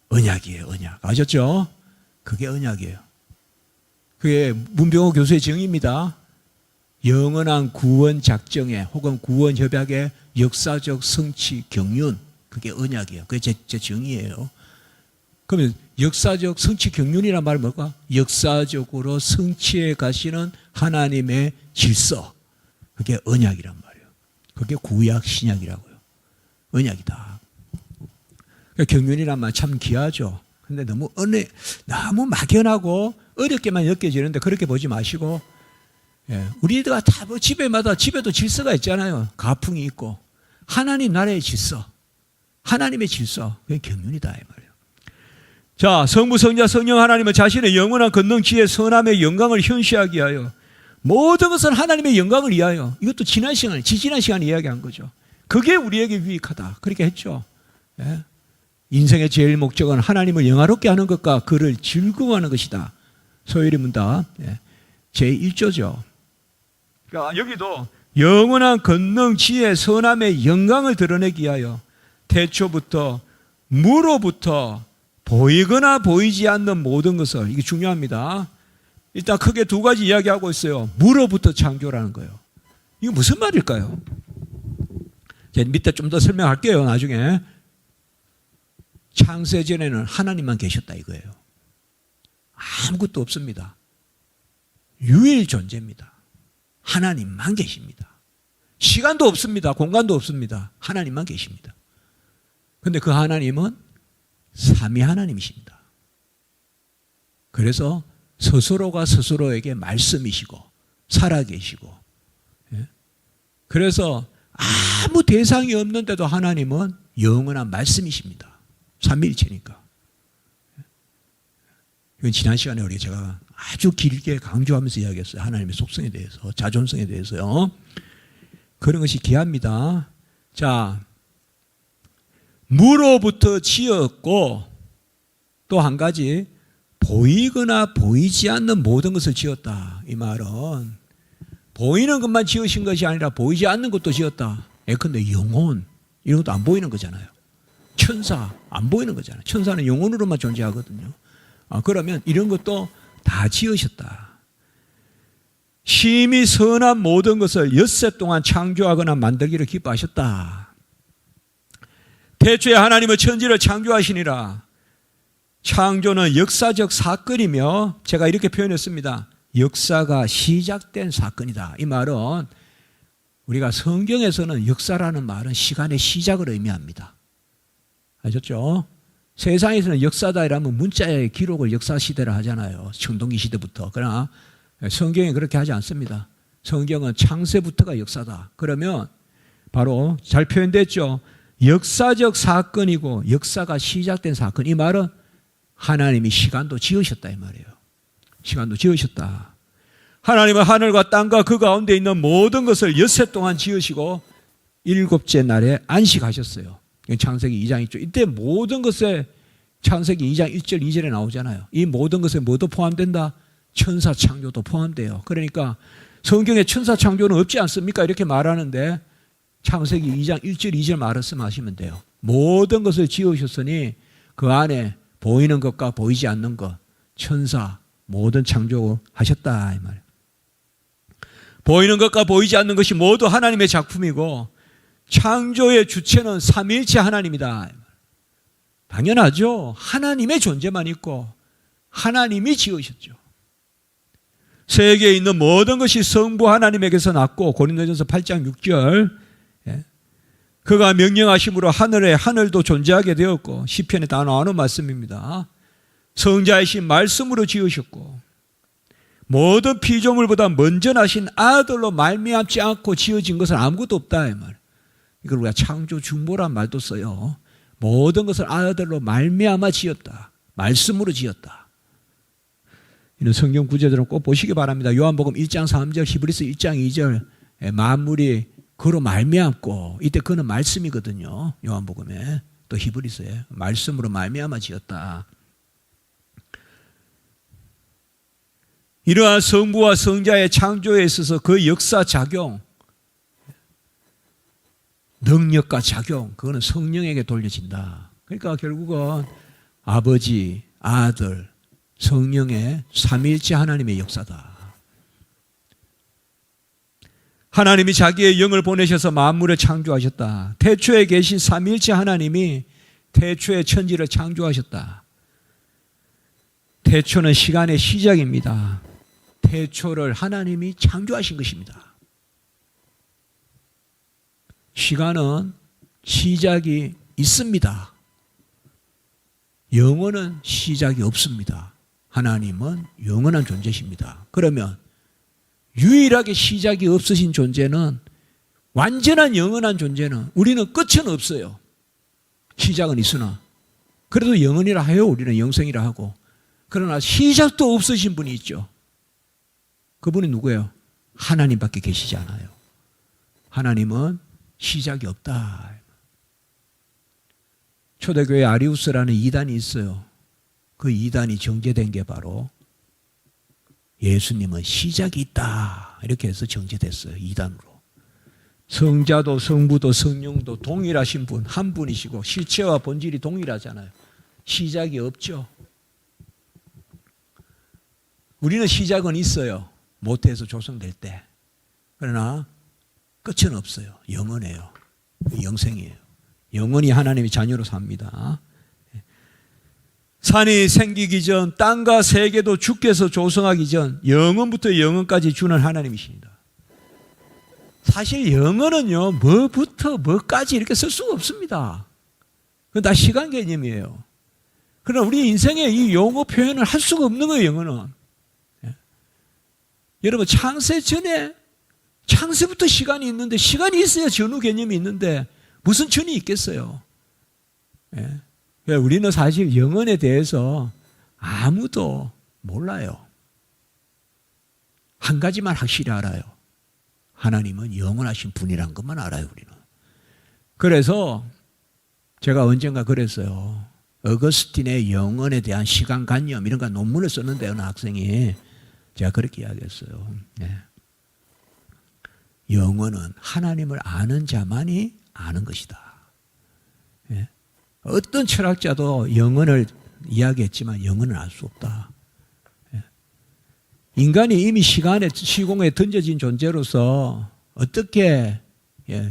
언약이에요, 언약. 아셨죠? 그게 언약이에요. 그게 문병호 교수의 정의입니다. 영원한 구원 작정의 혹은 구원 협약의 역사적 성취 경륜, 그게 언약이에요. 그게 제 정의예요. 그러면 역사적 성취 경륜이란 말은 뭘까? 역사적으로 성취해 가시는 하나님의 질서, 그게 언약이란 말이에요. 그게 구약 신약이라고요. 언약이다. 그러니까 경륜이란 말 참 귀하죠. 근데 너무 막연하고 어렵게만 느껴지는데 그렇게 보지 마시고, 우리가 다 뭐 집에도 질서가 있잖아요. 가풍이 있고. 하나님 나라의 질서, 하나님의 질서, 그게 경륜이다 이 말이에요. 자, 성부, 성자, 성령 하나님은 자신의 영원한 권능, 지혜, 선함의 영광을 현시하기 위하여 모든 것은 하나님의 영광을 위하여, 이것도 지난 시간에 이야기한 거죠. 그게 우리에게 유익하다. 그렇게 했죠. 인생의 제일 목적은 하나님을 영화롭게 하는 것과 그를 즐거워하는 것이다. 소요리 문답 제1조죠. 그러니까 여기도 영원한 권능, 지혜, 선함의 영광을 드러내기 위하여 태초부터 무로부터 보이거나 보이지 않는 모든 것을, 이게 중요합니다. 일단 크게 두 가지 이야기하고 있어요. 무로부터 창조라는 거예요. 이거 무슨 말일까요? 제가 밑에 좀 더 설명할게요. 나중에. 창세전에는 하나님만 계셨다 이거예요. 아무것도 없습니다. 유일 존재입니다. 하나님만 계십니다. 시간도 없습니다. 공간도 없습니다. 하나님만 계십니다. 그런데 그 하나님은 삼위 하나님이십니다. 그래서 스스로가 스스로에게 말씀이시고 살아계시고, 그래서 아무 대상이 없는데도 하나님은 영원한 말씀이십니다. 삼위일체니까. 이건 지난 시간에 제가 아주 길게 강조하면서 이야기했어요. 하나님의 속성에 대해서, 자존성에 대해서요. 그런 것이 귀합니다. 자, 무로부터 지었고, 또 한 가지, 보이거나 보이지 않는 모든 것을 지었다. 이 말은 보이는 것만 지으신 것이 아니라 보이지 않는 것도 지었다. 예컨대 영혼, 이런 것도 안 보이는 거잖아요. 천사, 안 보이는 거잖아요. 천사는 영혼으로만 존재하거든요. 그러면 이런 것도 다 지으셨다. 심히 선한 모든 것을 엿새 동안 창조하거나 만들기를 기뻐하셨다. 태초에 하나님은 천지를 창조하시니라. 창조는 역사적 사건이며, 제가 이렇게 표현했습니다. 역사가 시작된 사건이다. 이 말은 우리가 성경에서는 역사라는 말은 시간의 시작을 의미합니다. 아셨죠? 세상에서는 역사다 이라면 문자의 기록을 역사시대라 하잖아요. 청동기 시대부터. 그러나 성경은 그렇게 하지 않습니다. 성경은 창세부터가 역사다. 그러면 바로 잘 표현됐죠. 역사적 사건이고 역사가 시작된 사건. 이 말은 하나님이 시간도 지으셨다 이 말이에요. 시간도 지으셨다. 하나님은 하늘과 땅과 그 가운데 있는 모든 것을 엿새 동안 지으시고 일곱째 날에 안식하셨어요. 창세기 2장 있죠. 이때 모든 것에 창세기 2장 1절 2절에 나오잖아요. 이 모든 것에 뭐도 포함된다? 천사 창조도 포함돼요. 그러니까 성경에 천사 창조는 없지 않습니까? 이렇게 말하는데 창세기 2장 1절 2절 말씀하시면 돼요. 모든 것을 지으셨으니 그 안에 보이는 것과 보이지 않는 것, 천사 모든 창조하셨다 이 말이에요. 보이는 것과 보이지 않는 것이 모두 하나님의 작품이고 창조의 주체는 삼위일체 하나님이다. 당연하죠. 하나님의 존재만 있고 하나님이 지으셨죠. 세계에 있는 모든 것이 성부 하나님에게서 났고, 고린도전서 8장 6절 그가 명령하심으로 하늘에 하늘도 존재하게 되었고, 시편에 다 나오는 말씀입니다. 성자이신 말씀으로 지으셨고 모든 피조물보다 먼저 나신 아들로 말미암지 않고 지어진 것은 아무것도 없다 이 말. 이걸 우리가 창조 중보란 말도 써요. 모든 것을 아들로 말미암아 지었다. 말씀으로 지었다. 이런 성경 구절들은 꼭 보시기 바랍니다. 요한복음 1장 3절, 히브리서 1장 2절 만물이 그로 말미암고, 이때 그는 말씀이거든요. 요한복음에 또 히브리서에 말씀으로 말미암아 지었다. 이러한 성부와 성자의 창조에 있어서 그 역사 작용, 능력과 작용, 그거는 성령에게 돌려진다. 그러니까 결국은 아버지, 아들, 성령의 삼위일체 하나님의 역사다. 하나님이 자기의 영을 보내셔서 만물을 창조하셨다. 태초에 계신 삼위일체 하나님이 태초에 천지를 창조하셨다. 태초는 시간의 시작입니다. 태초를 하나님이 창조하신 것입니다. 시간은 시작이 있습니다. 영원은 시작이 없습니다. 하나님은 영원한 존재십니다. 그러면 유일하게 시작이 없으신 존재는, 완전한 영원한 존재는, 우리는 끝은 없어요. 시작은 있으나 그래도 영원이라 해요. 우리는 영생이라 하고. 그러나 시작도 없으신 분이 있죠. 그분이 누구예요? 하나님밖에 계시지 않아요. 하나님은 시작이 없다. 초대교회 아리우스라는 이단이 있어요. 그 이단이 정제된 게 바로 예수님은 시작이 있다, 이렇게 해서 정제됐어요. 이단으로. 성자도 성부도 성령도 동일하신 분, 한 분이시고 실체와 본질이 동일하잖아요. 시작이 없죠. 우리는 시작은 있어요. 모태에서 조성될 때. 그러나 끝은 없어요. 영원해요. 영생이에요. 영원히 하나님의 자녀로 삽니다. 산이 생기기 전, 땅과 세계도 주께서 조성하기 전 영원부터 영원까지 주는 하나님이십니다. 사실 영원은요, 뭐부터 뭐까지 이렇게 쓸 수가 없습니다. 그건 다 시간 개념이에요. 그러나 우리 인생에 이 용어 표현을 할 수가 없는 거예요, 영어는. 여러분, 창세 전에, 창세부터 시간이 있는데, 시간이 있어야 전후 개념이 있는데 무슨 전이 있겠어요? 우리는 사실 영혼에 대해서 아무도 몰라요. 한 가지만 확실히 알아요. 하나님은 영원하신 분이란 것만 알아요, 우리는. 그래서 제가 언젠가 그랬어요. 어거스틴의 영혼에 대한 시간관념, 이런 거 논문을 썼는데, 어느 학생이 제가 그렇게 이야기했어요. 영혼은 하나님을 아는 자만이 아는 것이다. 어떤 철학자도 영혼을 이야기했지만 영혼을 알 수 없다. 인간이 이미 시공에 던져진 존재로서 어떻게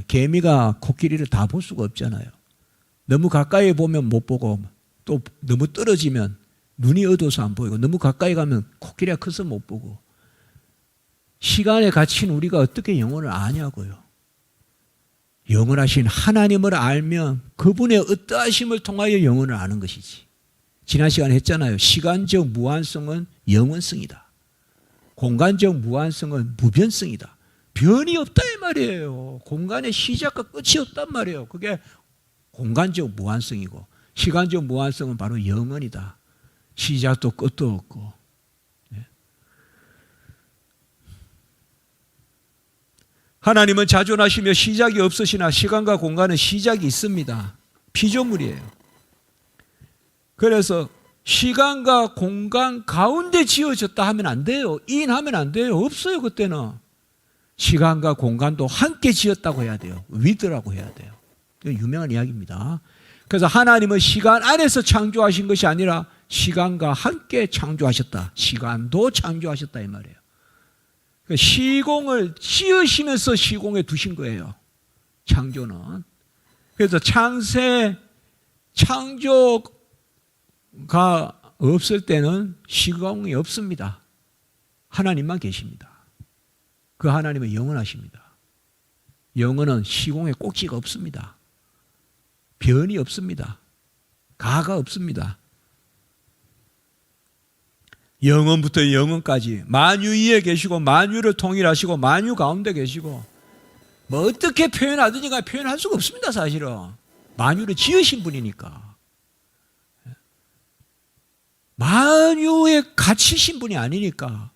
개미가 코끼리를 다 볼 수가 없잖아요. 너무 가까이 보면 못 보고, 또 너무 떨어지면 눈이 어두워서 안 보이고, 너무 가까이 가면 코끼리가 커서 못 보고. 시간에 갇힌 우리가 어떻게 영혼을 아냐고요. 영원하신 하나님을 알면 그분의 어떠하심을 통하여 영혼을 아는 것이지. 지난 시간에 했잖아요. 시간적 무한성은 영원성이다. 공간적 무한성은 무변성이다. 변이 없다 이 말이에요. 공간의 시작과 끝이 없단 말이에요. 그게 공간적 무한성이고, 시간적 무한성은 바로 영원이다. 시작도 끝도 없고. 하나님은 자존하시며 시작이 없으시나 시간과 공간은 시작이 있습니다. 피조물이에요. 그래서 시간과 공간 가운데 지어졌다 하면 안 돼요. 인하면 안 돼요. 없어요, 그때는. 시간과 공간도 함께 지었다고 해야 돼요. 위드라고 해야 돼요. 유명한 이야기입니다. 그래서 하나님은 시간 안에서 창조하신 것이 아니라 시간과 함께 창조하셨다. 시간도 창조하셨다 이 말이에요. 시공을 지으시면서 시공에 두신 거예요. 창조는. 그래서 창조가 없을 때는 시공이 없습니다. 하나님만 계십니다. 그 하나님은 영원하십니다. 영원은 시공에 꼭지가 없습니다. 변이 없습니다. 가가 없습니다. 영원부터 영원까지 만유 위에 계시고, 만유를 통일하시고, 만유 가운데 계시고, 뭐 어떻게 표현하든지 표현할 수가 없습니다. 사실은 만유를 지으신 분이니까. 만유에 갇히신 분이 아니니까.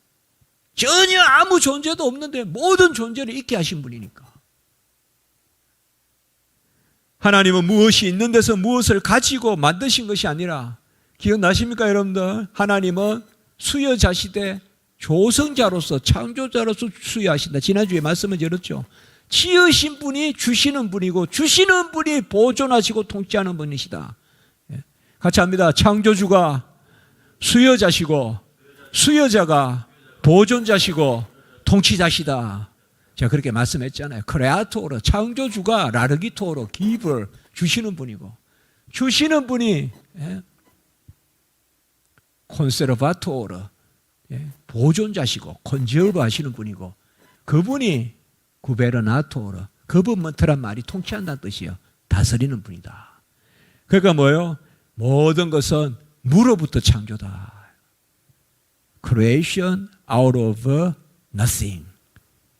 전혀 아무 존재도 없는데 모든 존재를 있게 하신 분이니까. 하나님은 무엇이 있는 데서 무엇을 가지고 만드신 것이 아니라, 기억나십니까 여러분들? 하나님은 수여자시되 조성자로서, 창조자로서 수여하신다. 지난주에 말씀을 드렸죠. 지으신 분이 주시는 분이고, 주시는 분이 보존하시고 통치하는 분이시다. 같이 합니다. 창조주가 수여자시고, 수여자가 보존자시고 통치자시다. 제가 그렇게 말씀했잖아요. 크레아토로 창조주가 라르기토로 기브를 주시는 분이고 주시는 분이 콘세르바토로 보존자시고 컨저브 하시는 분이고 그분이 구베르나토로 거버먼트란 말이 통치한다는 뜻이에요. 다스리는 분이다. 그러니까 뭐예요? 모든 것은 무로부터 창조다. Creation out of nothing.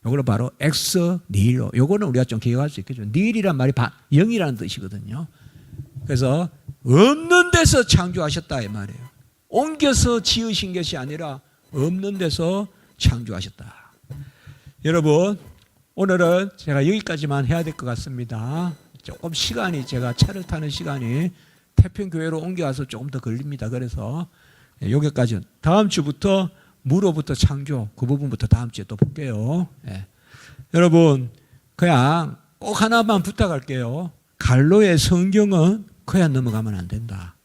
요거는 바로 엑스 니힐로. 요거는 우리가 좀 기억할 수 있겠죠. 니힐이란 말이 영이라는 뜻이거든요. 그래서 없는 데서 창조하셨다 이 말이에요. 옮겨서 지으신 것이 아니라 없는 데서 창조하셨다. 여러분 오늘은 제가 여기까지만 해야 될 것 같습니다. 조금 시간이 제가 차를 타는 시간이 태평교회로 옮겨와서 조금 더 걸립니다. 그래서 여기까지는 다음 주부터 무로부터 창조 그 부분부터 다음 주에 또 볼게요. 여러분 그냥 꼭 하나만 부탁할게요. 갈로의 성경은 그냥 넘어가면 안 된다.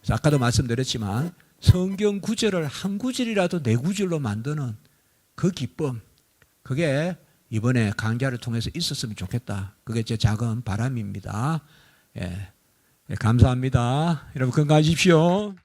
그래서 아까도 말씀드렸지만 성경 구절을 한 구절이라도 네 구절로 만드는 그 기쁨 그게 이번에 강좌를 통해서 있었으면 좋겠다. 그게 제 작은 바람입니다. 감사합니다. 여러분 건강하십시오.